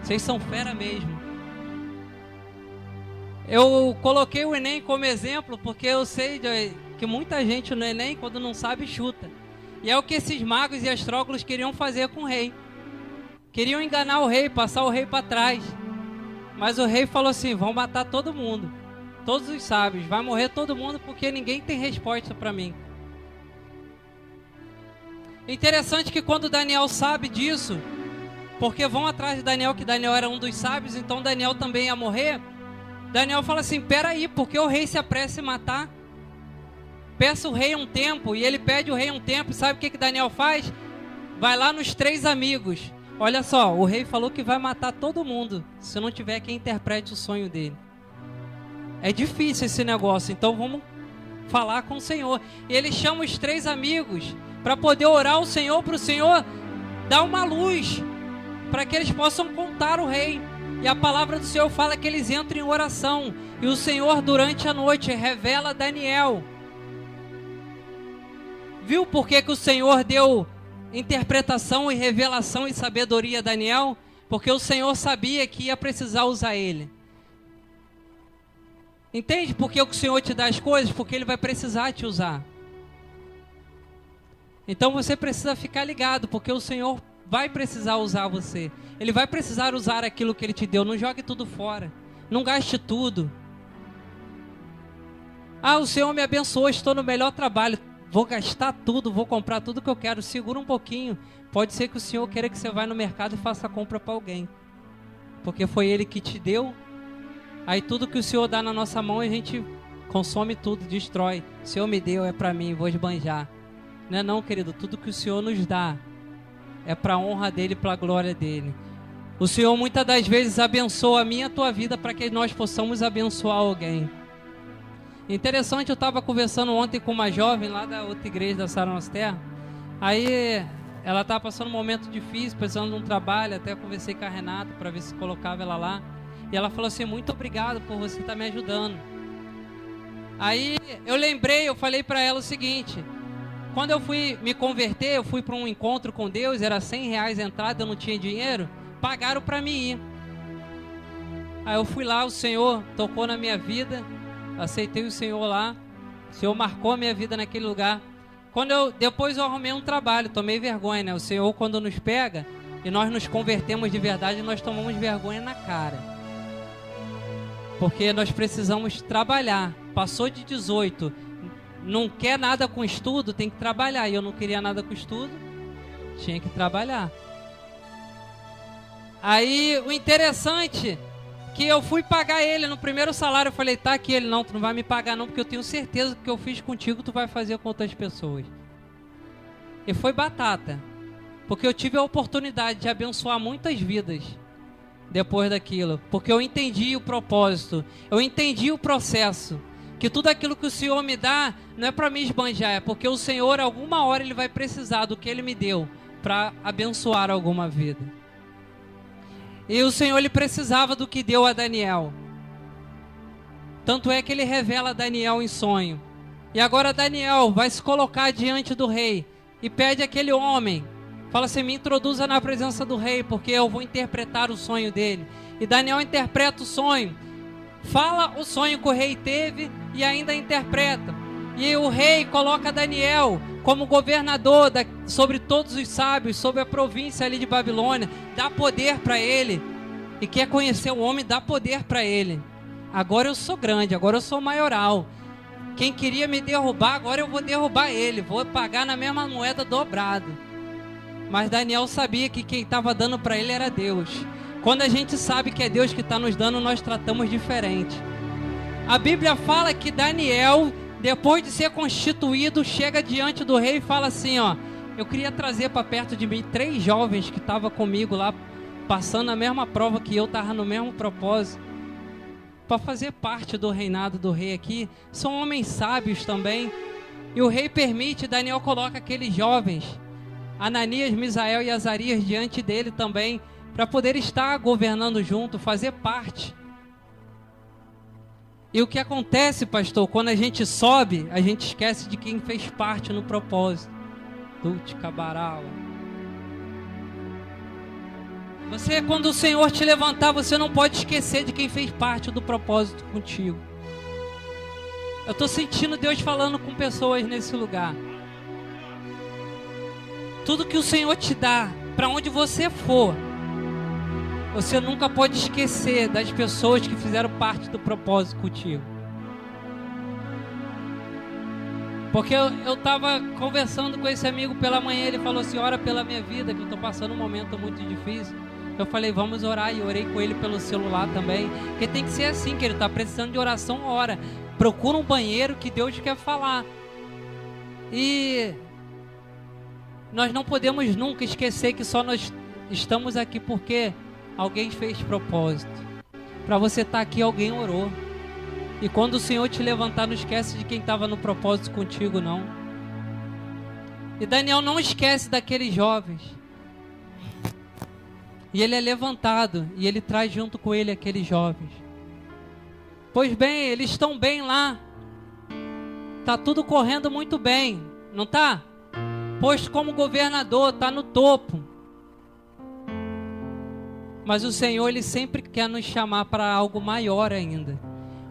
Vocês são fera mesmo. Eu coloquei o Enem como exemplo, porque eu sei que muita gente no Enem, quando não sabe, chuta. E é o que esses magos e astrólogos queriam fazer com o rei. Queriam enganar o rei, passar o rei para trás. Mas o rei falou assim, vão matar todo mundo. Todos os sábios, vai morrer todo mundo porque ninguém tem resposta para mim. Interessante que quando Daniel sabe disso, porque vão atrás de Daniel, que Daniel era um dos sábios, então Daniel também ia morrer. Daniel fala assim, peraí, porque o rei se apressa em matar? Peça o rei um tempo, e ele pede o rei um tempo, e sabe o que Daniel faz? Vai lá nos 3 amigos. Olha só, o rei falou que vai matar todo mundo, se não tiver quem interprete o sonho dele. É difícil esse negócio, então vamos falar com o Senhor. E ele chama os 3 amigos para poder orar ao Senhor, para o Senhor dar uma luz, para que eles possam contar o rei. E a palavra do Senhor fala que eles entram em oração. E o Senhor durante a noite revela a Daniel. Viu por que o Senhor deu interpretação e revelação e sabedoria a Daniel? Porque o Senhor sabia que ia precisar usar ele. Entende por que o Senhor te dá as coisas? Porque Ele vai precisar te usar. Então você precisa ficar ligado, porque o Senhor vai precisar usar você. Ele vai precisar usar aquilo que Ele te deu. Não jogue tudo fora. Não gaste tudo. O Senhor me abençoou, estou no melhor trabalho. Vou gastar tudo, vou comprar tudo que eu quero. Segura um pouquinho. Pode ser que o Senhor queira que você vá no mercado e faça a compra para alguém. Porque foi Ele que te deu. Aí tudo que o Senhor dá na nossa mão, a gente consome tudo, destrói. O Senhor me deu, é para mim, vou esbanjar. Não é não, querido, tudo que o Senhor nos dá é para a honra dEle, para a glória dEle. O Senhor muitas das vezes abençoa a minha e a tua vida para que nós possamos abençoar alguém. Interessante, eu estava conversando ontem com uma jovem lá da outra igreja da Sara Nossa Terra. Aí ela estava passando um momento difícil, precisando de um trabalho, até conversei com a Renata para ver se colocava ela lá. E ela falou assim, muito obrigado por você estar me ajudando. Aí eu falei para ela o seguinte, quando eu fui me converter, eu fui para um encontro com Deus, era R$100 a entrada, eu não tinha dinheiro, pagaram para mim ir. Aí eu fui lá, o Senhor tocou na minha vida, aceitei o Senhor lá, o Senhor marcou a minha vida naquele lugar. Depois eu arrumei um trabalho, tomei vergonha, né? O Senhor quando nos pega e nós nos convertemos de verdade, nós tomamos vergonha na cara. Porque nós precisamos trabalhar. Passou de 18, não quer nada com estudo, tem que trabalhar. E eu não queria nada com estudo, tinha que trabalhar. Aí o interessante que eu fui pagar ele no primeiro salário. Eu falei, tá aqui. Ele, não, tu não vai me pagar não, porque eu tenho certeza que o que eu fiz contigo tu vai fazer com outras pessoas. E foi batata, porque eu tive a oportunidade de abençoar muitas vidas depois daquilo, porque eu entendi o propósito, eu entendi o processo. Que tudo aquilo que o Senhor me dá não é para me esbanjar, é porque o Senhor, alguma hora, Ele vai precisar do que Ele me deu para abençoar alguma vida. E o Senhor, Ele precisava do que deu a Daniel. Tanto é que Ele revela a Daniel em sonho. E agora Daniel vai se colocar diante do rei e pede àquele homem, fala assim, me introduza na presença do rei, porque eu vou interpretar o sonho dele. E Daniel interpreta o sonho, fala o sonho que o rei teve e ainda interpreta. E o rei coloca Daniel como governador sobre todos os sábios, sobre a província ali de Babilônia, dá poder para ele. E quer conhecer o homem, dá poder para ele. Agora eu sou grande, agora eu sou maioral. Quem queria me derrubar, agora eu vou derrubar ele, vou pagar na mesma moeda dobrado. Mas Daniel sabia que quem estava dando para ele era Deus. Quando a gente sabe que é Deus que está nos dando, nós tratamos diferente. A Bíblia fala que Daniel, depois de ser constituído, chega diante do rei e fala assim, ó, eu queria trazer para perto de mim 3 jovens que estavam comigo lá, passando a mesma prova que eu, estava no mesmo propósito, para fazer parte do reinado do rei aqui. São homens sábios também. E o rei permite, Daniel coloca aqueles jovens, Ananias, Misael e Azarias, diante dele também, para poder estar governando junto, fazer parte. E o que acontece, pastor, quando a gente sobe, a gente esquece de quem fez parte no propósito. Dute Cabarala. Você, quando o Senhor te levantar, você não pode esquecer de quem fez parte do propósito contigo. Eu estou sentindo Deus falando com pessoas nesse lugar. Tudo que o Senhor te dá, para onde você for, você nunca pode esquecer das pessoas que fizeram parte do propósito contigo. Porque eu estava conversando com esse amigo pela manhã, ele falou assim, ora pela minha vida, que eu estou passando um momento muito difícil. Eu falei, vamos orar, e orei com ele pelo celular também, porque tem que ser assim, que ele está precisando de oração, ora. Procura um banheiro que Deus quer falar. E nós não podemos nunca esquecer que só nós estamos aqui porque alguém fez propósito. Para você estar aqui, alguém orou. E quando o Senhor te levantar, não esquece de quem estava no propósito contigo, não. E Daniel não esquece daqueles jovens. E ele é levantado, e ele traz junto com ele aqueles jovens. Pois bem, eles estão bem lá. Está tudo correndo muito bem, não está? Posto como governador, está no topo. Mas o Senhor, Ele sempre quer nos chamar para algo maior ainda.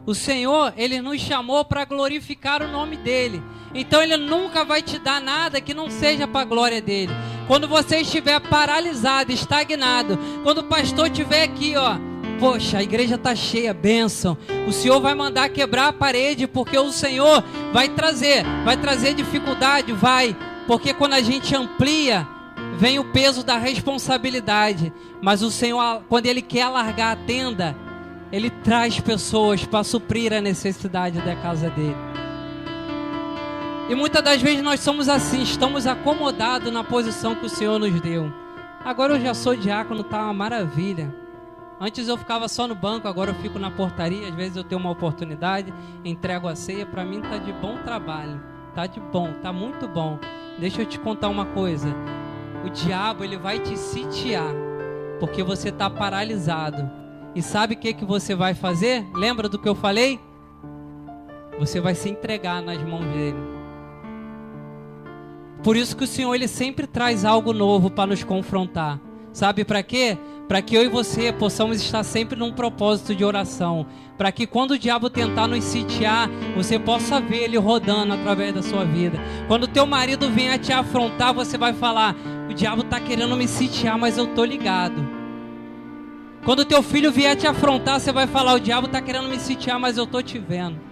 O Senhor, Ele nos chamou para glorificar o nome dEle. Então Ele nunca vai te dar nada que não seja para a glória dEle. Quando você estiver paralisado, estagnado, quando o pastor estiver aqui, ó, poxa, a igreja está cheia, bênção. O Senhor vai mandar quebrar a parede, porque o Senhor vai trazer dificuldade, vai. Porque quando a gente amplia, vem o peso da responsabilidade. Mas o Senhor, quando Ele quer alargar a tenda, Ele traz pessoas para suprir a necessidade da casa dEle. E muitas das vezes nós somos assim, estamos acomodados na posição que o Senhor nos deu. Agora eu já sou diácono, está uma maravilha. Antes eu ficava só no banco, agora eu fico na portaria. Às vezes eu tenho uma oportunidade, entrego a ceia. Para mim está de bom trabalho, está de bom, está muito bom. Deixa eu te contar uma coisa. O diabo, ele vai te sitiar, porque você está paralisado. E sabe o que você vai fazer? Lembra do que eu falei? Você vai se entregar nas mãos dele. Por isso que o Senhor, Ele sempre traz algo novo para nos confrontar. Sabe para quê? Para que eu e você possamos estar sempre num propósito de oração. Para que quando o diabo tentar nos sitiar, você possa ver ele rodando através da sua vida. Quando o teu marido vier te afrontar, você vai falar, o diabo está querendo me sitiar, mas eu estou ligado. Quando o teu filho vier te afrontar, você vai falar, o diabo está querendo me sitiar, mas eu estou te vendo.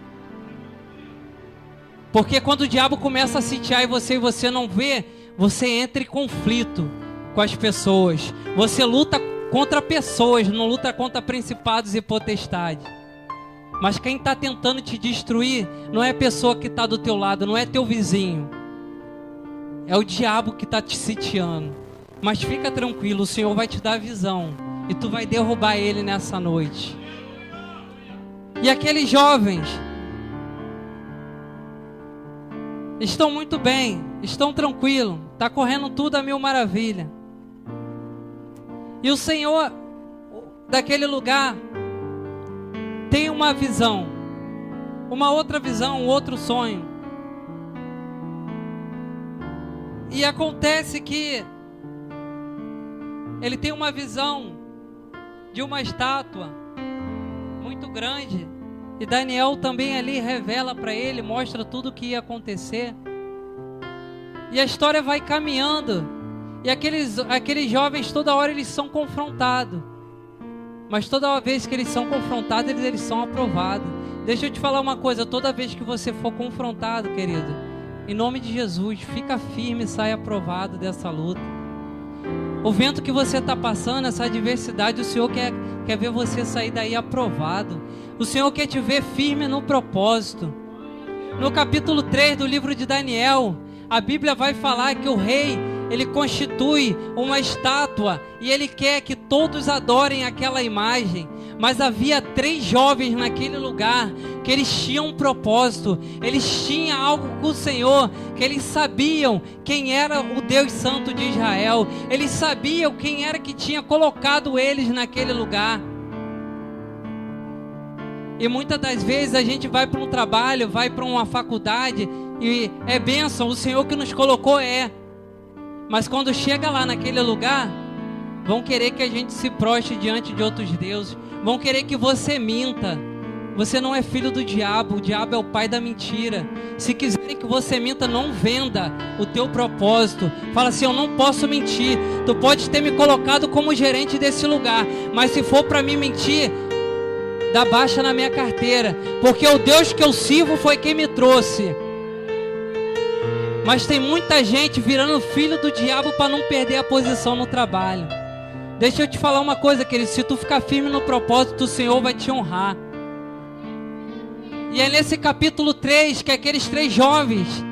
Porque quando o diabo começa a sitiar e você não vê, você entra em conflito com as pessoas. Você luta contra pessoas, não luta contra principados e potestades. Mas quem está tentando te destruir não é a pessoa que está do teu lado, não é teu vizinho. É o diabo que está te sitiando. Mas fica tranquilo, o Senhor vai te dar visão. E tu vai derrubar ele nessa noite. E aqueles jovens, estão muito bem, estão tranquilos, está correndo tudo a mil maravilha. E o Senhor daquele lugar tem uma visão, uma outra visão, um outro sonho. E acontece que ele tem uma visão de uma estátua muito grande. E Daniel também ali revela para ele, mostra tudo o que ia acontecer. E a história vai caminhando. E aqueles jovens, toda hora eles são confrontados. Mas toda vez que eles são confrontados, eles são aprovados. Deixa eu te falar uma coisa, toda vez que você for confrontado, querido, em nome de Jesus, fica firme e sai aprovado dessa luta. O vento que você está passando, essa adversidade, o Senhor quer ver você sair daí aprovado. O Senhor quer te ver firme no propósito. No capítulo 3 do livro de Daniel, a Bíblia vai falar que o rei, ele constitui uma estátua e ele quer que todos adorem aquela imagem. Mas havia 3 jovens naquele lugar que eles tinham um propósito, eles tinham algo com o Senhor, que eles sabiam quem era o Deus Santo de Israel, eles sabiam quem era que tinha colocado eles naquele lugar. E muitas das vezes a gente vai para um trabalho, vai para uma faculdade e é bênção, o Senhor que nos colocou mas quando chega lá naquele lugar, vão querer que a gente se prostre diante de outros deuses, vão querer que você minta. Você não é filho do diabo, o diabo é o pai da mentira. Se quiserem que você minta, não venda o teu propósito. Fala assim, eu não posso mentir. Tu pode ter me colocado como gerente desse lugar, mas se for para mim mentir, dá baixa na minha carteira, porque o Deus que eu sirvo foi quem me trouxe. Mas tem muita gente virando filho do diabo para não perder a posição no trabalho. Deixa eu te falar uma coisa, querido, se tu ficar firme no propósito, o Senhor vai te honrar. E é nesse capítulo 3 que aqueles 3 jovens,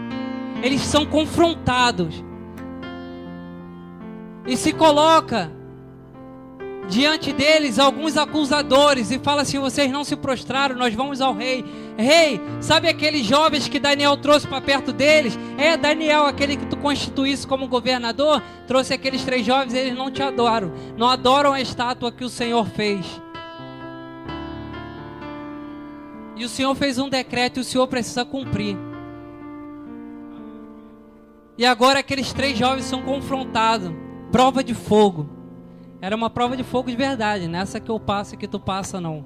eles são confrontados. E se coloca diante deles alguns acusadores e fala assim, vocês não se prostraram, nós vamos ao rei. Rei, sabe aqueles jovens que Daniel trouxe para perto deles? Daniel, aquele que tu constituísse como governador, trouxe aqueles 3 jovens, eles não te adoram, não adoram a estátua que o Senhor fez. E o Senhor fez um decreto e o Senhor precisa cumprir. E agora aqueles 3 jovens são confrontados. Prova de fogo. Era uma prova de fogo de verdade. Nessa que eu passo e que tu passa não.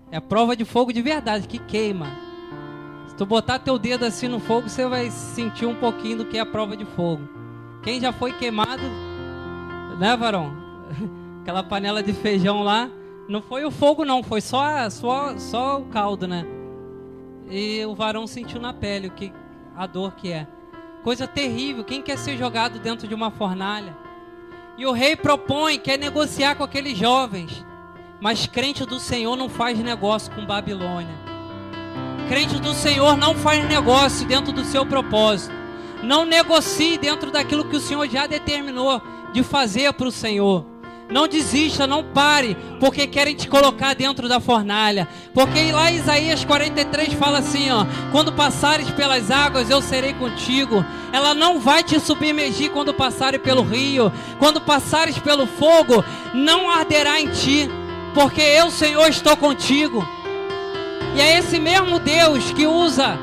É prova de fogo de verdade, que queima. Se tu botar teu dedo assim no fogo, você vai sentir um pouquinho do que é a prova de fogo. Quem já foi queimado, né, varão? Aquela panela de feijão lá, não foi o fogo não, foi só o caldo, né? E o varão sentiu na pele a dor que é. Coisa terrível, quem quer ser jogado dentro de uma fornalha? E o rei propõe, quer negociar com aqueles jovens. Mas crente do Senhor não faz negócio com Babilônia. Crente do Senhor não faz negócio dentro do seu propósito. Não negocie dentro daquilo que o Senhor já determinou de fazer para o Senhor. Não desista, não pare, porque querem te colocar dentro da fornalha. Porque lá em Isaías 43 fala assim, quando passares pelas águas, eu serei contigo. Ela não vai te submergir quando passares pelo rio. Quando passares pelo fogo, não arderá em ti, porque eu, Senhor, estou contigo. E é esse mesmo Deus que usa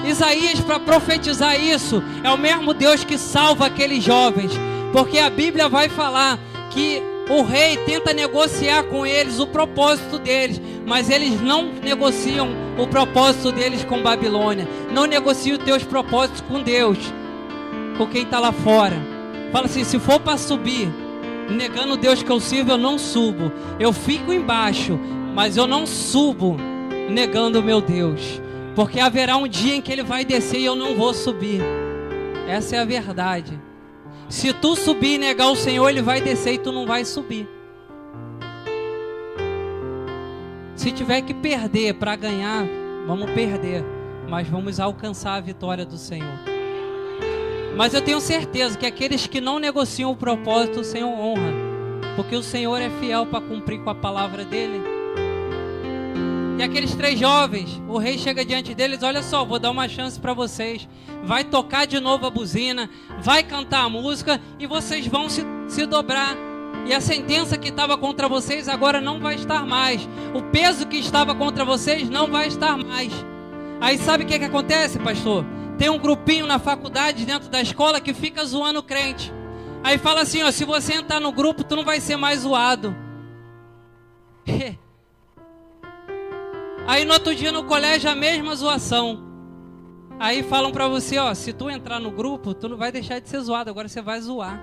Isaías para profetizar isso. É o mesmo Deus que salva aqueles jovens. Porque a Bíblia vai falar que o rei tenta negociar com eles o propósito deles, mas eles não negociam o propósito deles com Babilônia. Não negociam os teus propósitos com Deus, com quem está lá fora. Fala assim, se for para subir, negando o Deus que eu sirvo, eu não subo. Eu fico embaixo, mas eu não subo negando o meu Deus. Porque haverá um dia em que ele vai descer e eu não vou subir. Essa é a verdade. Se tu subir e negar o Senhor, ele vai descer e tu não vai subir. Se tiver que perder para ganhar, vamos perder, mas vamos alcançar a vitória do Senhor. Mas eu tenho certeza que aqueles que não negociam o propósito, o Senhor honra, porque o Senhor é fiel para cumprir com a palavra dele. E aqueles 3 jovens, o rei chega diante deles, olha só, vou dar uma chance para vocês. Vai tocar de novo a buzina, vai cantar a música e vocês vão se dobrar. E a sentença que estava contra vocês agora não vai estar mais. O peso que estava contra vocês não vai estar mais. Aí sabe o que acontece, pastor? Tem um grupinho na faculdade, dentro da escola, que fica zoando o crente. Aí fala assim, ó, se você entrar no grupo, tu não vai ser mais zoado. Aí no outro dia no colégio a mesma zoação. Aí falam pra você, ó, se tu entrar no grupo, tu não vai deixar de ser zoado, agora você vai zoar.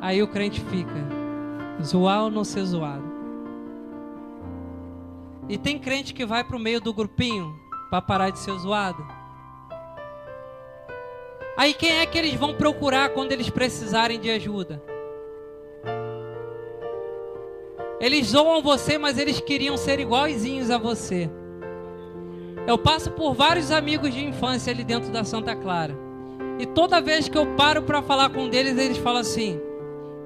Aí o crente fica, zoar ou não ser zoado? E tem crente que vai pro meio do grupinho para parar de ser zoado. Aí quem é que eles vão procurar quando eles precisarem de ajuda? Eles zoam você, mas eles queriam ser iguaizinhos a você. Eu passo por vários amigos de infância ali dentro da Santa Clara. E toda vez que eu paro para falar com eles, eles falam assim,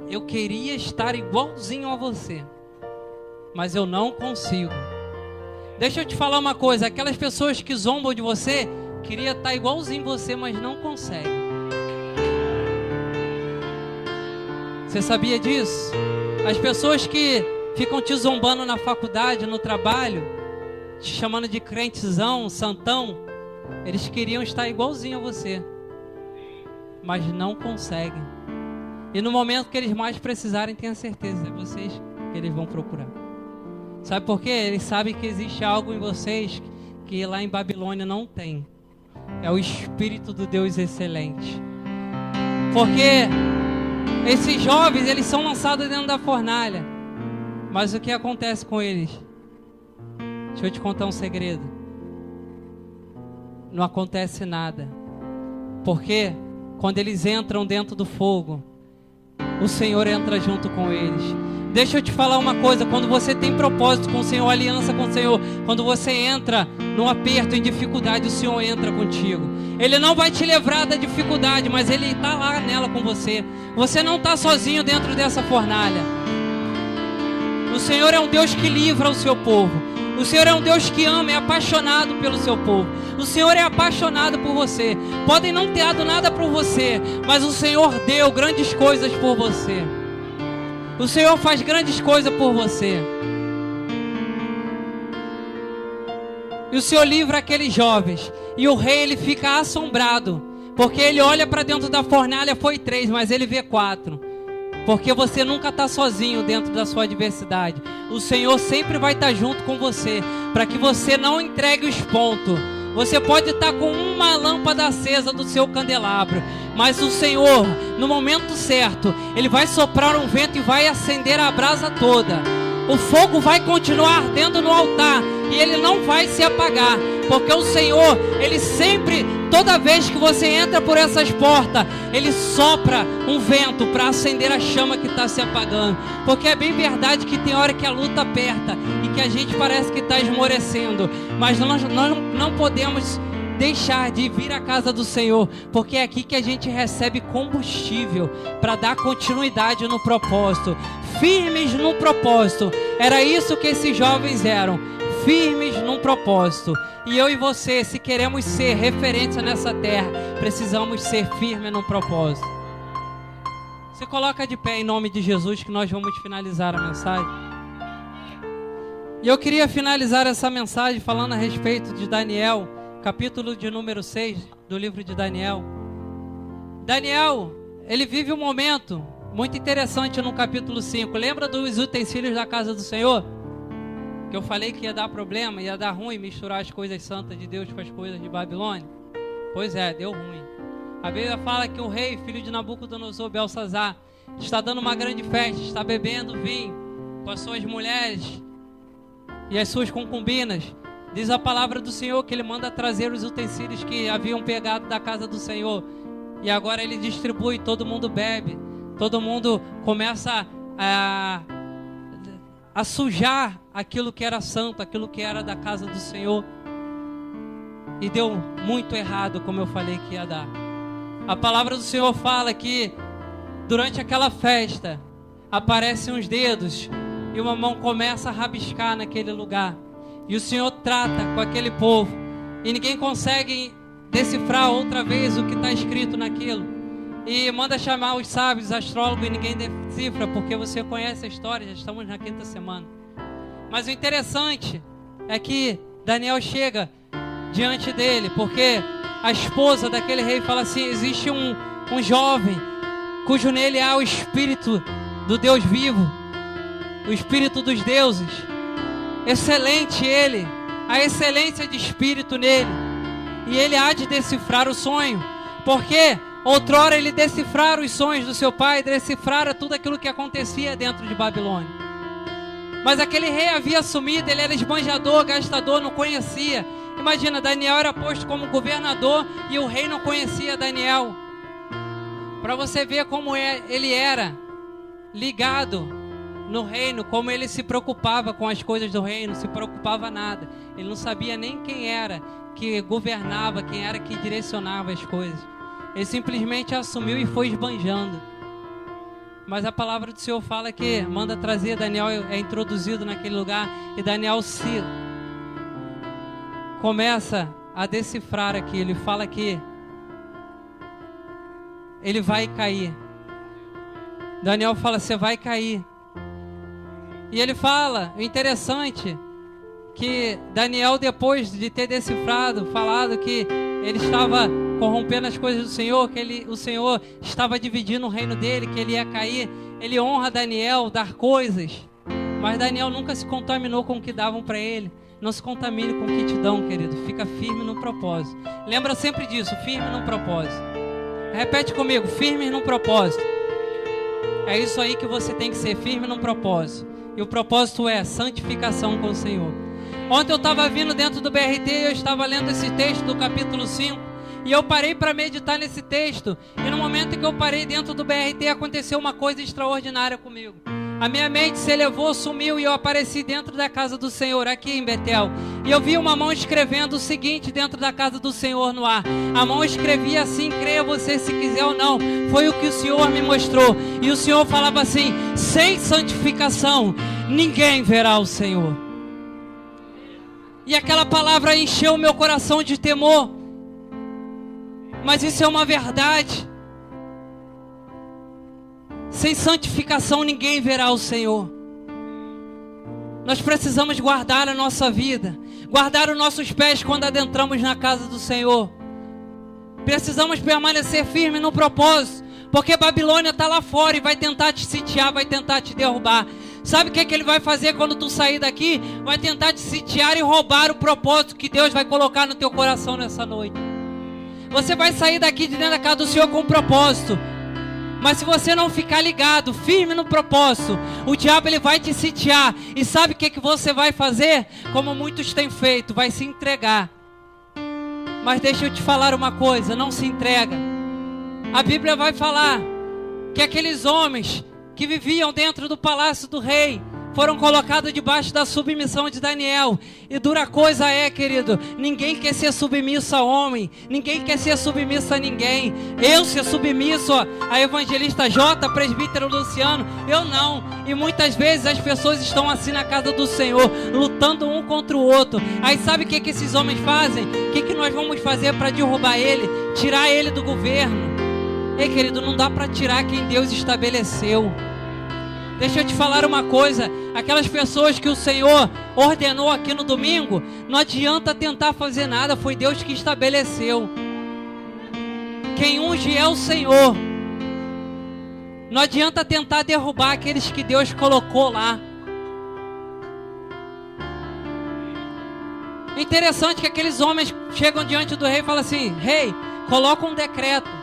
eu queria estar igualzinho a você, mas eu não consigo. Deixa eu te falar uma coisa, aquelas pessoas que zombam de você, queria estar igualzinho você, mas não consegue. Você sabia disso? As pessoas que ficam te zombando na faculdade, no trabalho, te chamando de crentezão, santão, eles queriam estar igualzinho a você, mas não conseguem. E no momento que eles mais precisarem, tenha certeza, é vocês que eles vão procurar. Sabe por quê? Eles sabem que existe algo em vocês que lá em Babilônia não tem. É o Espírito do Deus excelente. Porque esses jovens, eles são lançados dentro da fornalha. Mas o que acontece com eles? Deixa eu te contar um segredo. Não acontece nada. Porque quando eles entram dentro do fogo, o Senhor entra junto com eles. Deixa eu te falar uma coisa, quando você tem propósito com o Senhor, aliança com o Senhor, quando você entra num aperto, em dificuldade, o Senhor entra contigo. Ele não vai te livrar da dificuldade, mas Ele está lá nela com você. Você não está sozinho dentro dessa fornalha. O Senhor é um Deus que livra o seu povo. O Senhor é um Deus que ama, é apaixonado pelo seu povo. O Senhor é apaixonado por você. Podem não ter dado nada por você, mas o Senhor deu grandes coisas por você. O Senhor faz grandes coisas por você. E o Senhor livra aqueles jovens. E o rei, ele fica assombrado, porque ele olha para dentro da fornalha, foi 3, mas ele vê 4. Porque você nunca está sozinho dentro da sua adversidade. O Senhor sempre vai estar junto com você, para que você não entregue os pontos. Você pode estar com uma lâmpada acesa do seu candelabro, mas o Senhor, no momento certo, Ele vai soprar um vento e vai acender a brasa toda. O fogo vai continuar ardendo no altar e ele não vai se apagar, porque o Senhor, Ele sempre, toda vez que você entra por essas portas, Ele sopra um vento para acender a chama que está se apagando. Porque é bem verdade que tem hora que a luta aperta e que a gente parece que está esmorecendo, mas nós não podemos deixar de vir à casa do Senhor, porque é aqui que a gente recebe combustível para dar continuidade no propósito. Firmes no propósito. Era isso que esses jovens eram, firmes num propósito. E eu e você, se queremos ser referência nessa terra, precisamos ser firmes num propósito. Se coloca de pé em nome de Jesus, que nós vamos finalizar a mensagem. E eu queria finalizar essa mensagem falando a respeito de Daniel, capítulo de número 6 do livro de Daniel. Daniel, ele vive um momento muito interessante no capítulo 5. Lembra dos utensílios da casa do Senhor? Que eu falei que ia dar problema, ia dar ruim misturar as coisas santas de Deus com as coisas de Babilônia. Pois é, deu ruim. A Bíblia fala que o rei, filho de Nabucodonosor, Belsazar, está dando uma grande festa, está bebendo vinho com as suas mulheres e as suas concubinas. Diz a palavra do Senhor que ele manda trazer os utensílios que haviam pegado da casa do Senhor. E agora ele distribui, todo mundo bebe. Todo mundo começa a sujar aquilo que era santo, aquilo que era da casa do Senhor. E deu muito errado, como eu falei que ia dar. A palavra do Senhor fala que durante aquela festa aparecem uns dedos e uma mão começa a rabiscar naquele lugar. E o Senhor trata com aquele povo. E ninguém consegue decifrar outra vez o que está escrito naquilo. E manda chamar os sábios, astrólogos, e ninguém decifra, porque você conhece a história, já estamos na 5ª semana. Mas o interessante é que Daniel chega diante dele, porque a esposa daquele rei fala assim: existe um jovem, cujo nele há o Espírito do Deus vivo, o Espírito dos deuses. Excelente ele, a excelência de Espírito nele. E ele há de decifrar o sonho, porque outrora ele decifrara os sonhos do seu pai, decifrara tudo aquilo que acontecia dentro de Babilônia. Mas aquele rei havia sumido, ele era esbanjador, gastador, não conhecia. Imagina, Daniel era posto como governador e o rei não conhecia Daniel. Para você ver como ele era ligado no reino, como ele se preocupava com as coisas do reino, não se preocupava nada. Ele não sabia nem quem era que governava, quem era que direcionava as coisas. Ele simplesmente assumiu e foi esbanjando. Mas a palavra do Senhor fala que manda trazer, Daniel é introduzido naquele lugar e Daniel se começa a decifrar aqui. Ele fala que ele vai cair. Daniel fala: você vai cair. E ele fala, o interessante, que Daniel, depois de ter decifrado, falado que ele estava corrompendo as coisas do Senhor, que o Senhor estava dividindo o reino dele, que ele ia cair, ele honra Daniel, dar coisas. Mas Daniel nunca se contaminou com o que davam para ele. Não se contamine com o que te dão, querido. Fica firme no propósito. Lembra sempre disso, firme no propósito. Repete comigo, firme no propósito. É isso aí que você tem que ser, firme no propósito. E o propósito é santificação com o Senhor. Ontem eu estava vindo dentro do BRT e eu estava lendo esse texto do capítulo 5. E eu parei para meditar nesse texto. E no momento em que eu parei dentro do BRT, aconteceu uma coisa extraordinária comigo. A minha mente se elevou, sumiu e eu apareci dentro da casa do Senhor, aqui em Betel. E eu vi uma mão escrevendo o seguinte dentro da casa do Senhor no ar. A mão escrevia assim: creia você se quiser ou não. Foi o que o Senhor me mostrou. E o Senhor falava assim: sem santificação ninguém verá o Senhor. E aquela palavra encheu o meu coração de temor. Mas isso é uma verdade. Sem santificação ninguém verá o Senhor. Nós precisamos guardar a nossa vida, guardar os nossos pés quando adentramos na casa do Senhor. Precisamos permanecer firmes no propósito, porque Babilônia está lá fora e vai tentar te sitiar, vai tentar te derrubar. Sabe o que ele vai fazer quando tu sair daqui? Vai tentar te sitiar e roubar o propósito que Deus vai colocar no teu coração nessa noite. Você vai sair daqui de dentro da casa do Senhor com um propósito. Mas se você não ficar ligado, firme no propósito, o diabo ele vai te sitiar. E sabe o que você vai fazer? Como muitos têm feito, vai se entregar. Mas deixa eu te falar uma coisa, não se entrega. A Bíblia vai falar que aqueles homens que viviam dentro do palácio do rei foram colocados debaixo da submissão de Daniel. E dura coisa é, querido, ninguém quer ser submisso a homem, ninguém quer ser submisso a ninguém. Eu ser submisso a evangelista J, presbítero Luciano, eu não. E muitas vezes as pessoas estão assim na casa do Senhor, lutando um contra o outro. Aí sabe o que esses homens fazem? O que nós vamos fazer para derrubar ele? Tirar ele do governo. Ei, querido, não dá para tirar quem Deus estabeleceu. Deixa eu te falar uma coisa, aquelas pessoas que o Senhor ordenou aqui no domingo, não adianta tentar fazer nada, foi Deus que estabeleceu. Quem unge é o Senhor. Não adianta tentar derrubar aqueles que Deus colocou lá. Interessante que aqueles homens chegam diante do rei e falam assim: rei, coloca um decreto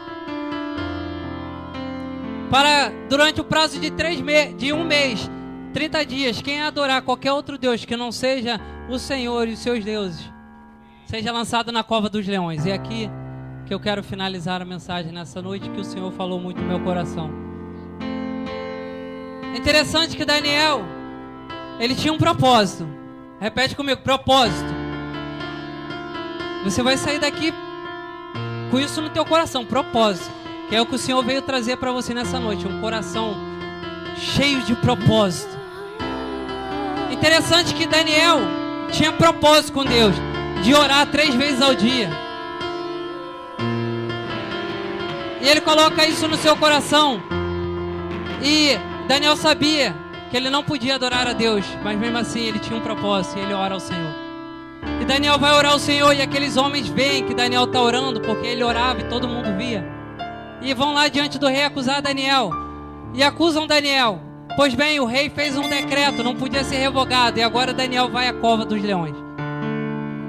para, durante o prazo de um mês, 30 dias, quem adorar qualquer outro Deus que não seja o Senhor e os seus deuses, seja lançado na cova dos leões. E é aqui que eu quero finalizar a mensagem nessa noite, que o Senhor falou muito no meu coração. Interessante que Daniel, ele tinha um propósito. Repete comigo, propósito. Você vai sair daqui com isso no teu coração, propósito. Que é o que o Senhor veio trazer para você nessa noite. Um coração cheio de propósito. interessante que Daniel tinha propósito com Deus, de orar 3 vezes ao dia. E ele coloca isso no seu coração. E Daniel sabia que ele não podia adorar a Deus, mas mesmo assim ele tinha um propósito e ele ora ao Senhor. E Daniel vai orar ao Senhor e aqueles homens veem que Daniel está orando, porque ele orava e todo mundo via. E vão lá diante do rei acusar Daniel. E acusam Daniel. Pois bem, o rei fez um decreto, não podia ser revogado. E agora Daniel vai à cova dos leões.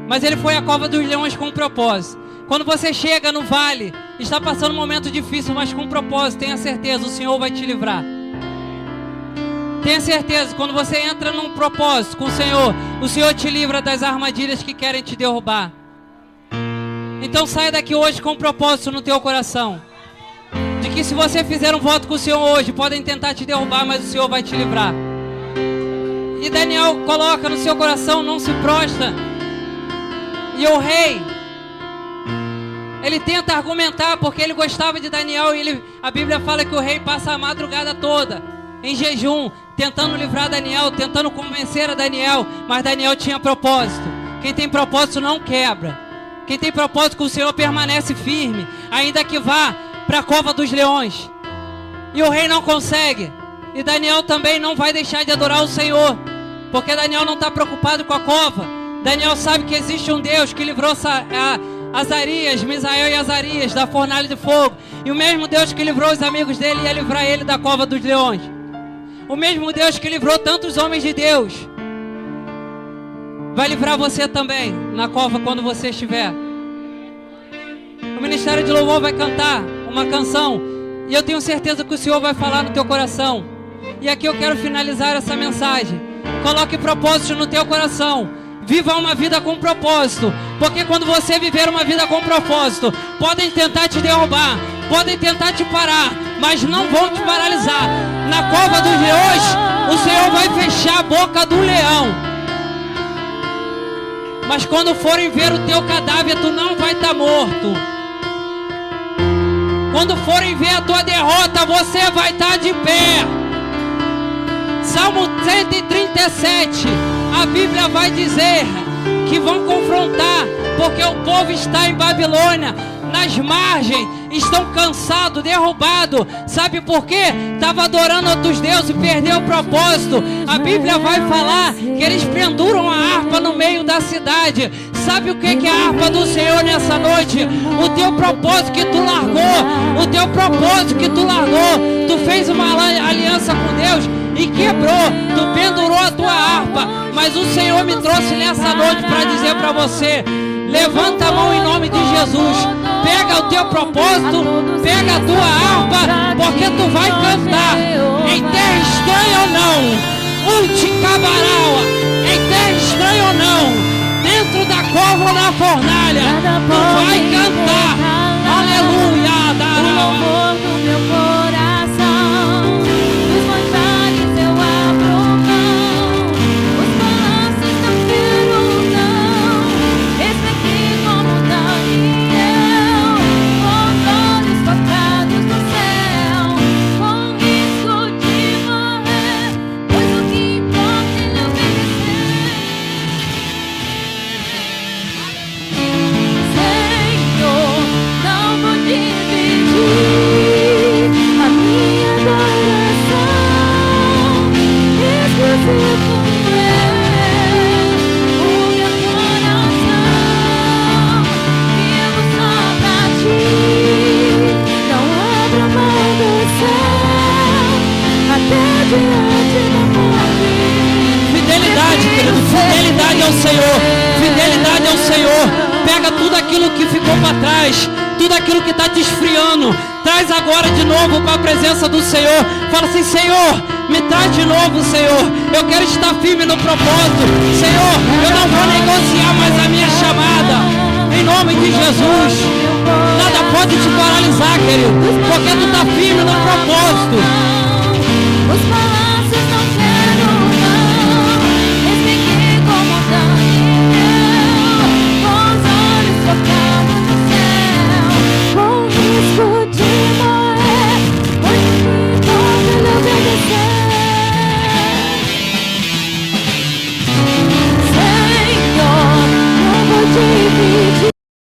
Mas ele foi à cova dos leões com um propósito. Quando você chega no vale, está passando um momento difícil, mas com um propósito, tenha certeza, o Senhor vai te livrar. Tenha certeza, quando você entra num propósito com o Senhor te livra das armadilhas que querem te derrubar. Então saia daqui hoje com um propósito no teu coração. De que se você fizer um voto com o Senhor hoje, podem tentar te derrubar, mas o Senhor vai te livrar. E Daniel coloca no seu coração, não se prostra. E o rei, ele tenta argumentar porque ele gostava de Daniel. E a Bíblia fala que o rei passa a madrugada toda em jejum, tentando livrar Daniel, tentando convencer a Daniel. Mas Daniel tinha propósito. Quem tem propósito não quebra. Quem tem propósito com o Senhor permanece firme, ainda que vá para a cova dos leões. E o rei não consegue. E Daniel também não vai deixar de adorar o Senhor, porque Daniel não está preocupado com a cova. Daniel sabe que existe um Deus que livrou Azarias, Misael e Azarias da fornalha de fogo. E o mesmo Deus que livrou os amigos dele ia livrar ele da cova dos leões. O mesmo Deus que livrou tantos homens de Deus vai livrar você também na cova quando você estiver. O Ministério de Louvor vai cantar uma canção e eu tenho certeza que o Senhor vai falar no teu coração. E aqui eu quero finalizar essa mensagem. Coloque propósito no teu coração. Viva uma vida com propósito, porque quando você viver uma vida com propósito, podem tentar te derrubar, podem tentar te parar, mas não vão te paralisar. Na cova dos leões, o Senhor vai fechar a boca do leão. Mas quando forem ver o teu cadáver, tu não vai estar morto. Quando forem ver a tua derrota, você vai estar de pé. Salmo 137, a Bíblia vai dizer que vão confrontar, porque o povo está em Babilônia, nas margens, estão cansados, derrubados. Sabe por quê? Estava adorando outros deuses e perdeu o propósito. A Bíblia vai falar que eles penduram a harpa no meio da cidade. Sabe o que é a harpa do Senhor nessa noite? O teu propósito que tu largou, o teu propósito que tu largou. Tu fez uma aliança com Deus e quebrou, tu pendurou a tua harpa, mas o Senhor me trouxe nessa noite para dizer para você: levanta a mão em nome de Jesus, pega o teu propósito, pega a tua harpa, porque tu vai cantar, em terra estranha ou não, Ulticabaraua, em terra estranha ou não, dentro da cova ou na fornalha, tu vai cantar, aleluia, dará. Fidelidade, querido, fidelidade ao Senhor, fidelidade ao Senhor. Pega tudo aquilo que ficou para trás, tudo aquilo que está te esfriando, traz agora de novo para a presença do Senhor. Fala assim: Senhor, me traz de novo, Senhor. Eu quero estar firme no propósito. Senhor, eu não vou negociar mais a minha chamada. Em nome de Jesus, nada pode te paralisar, querido, porque tu está firme no propósito. Os palácios não querem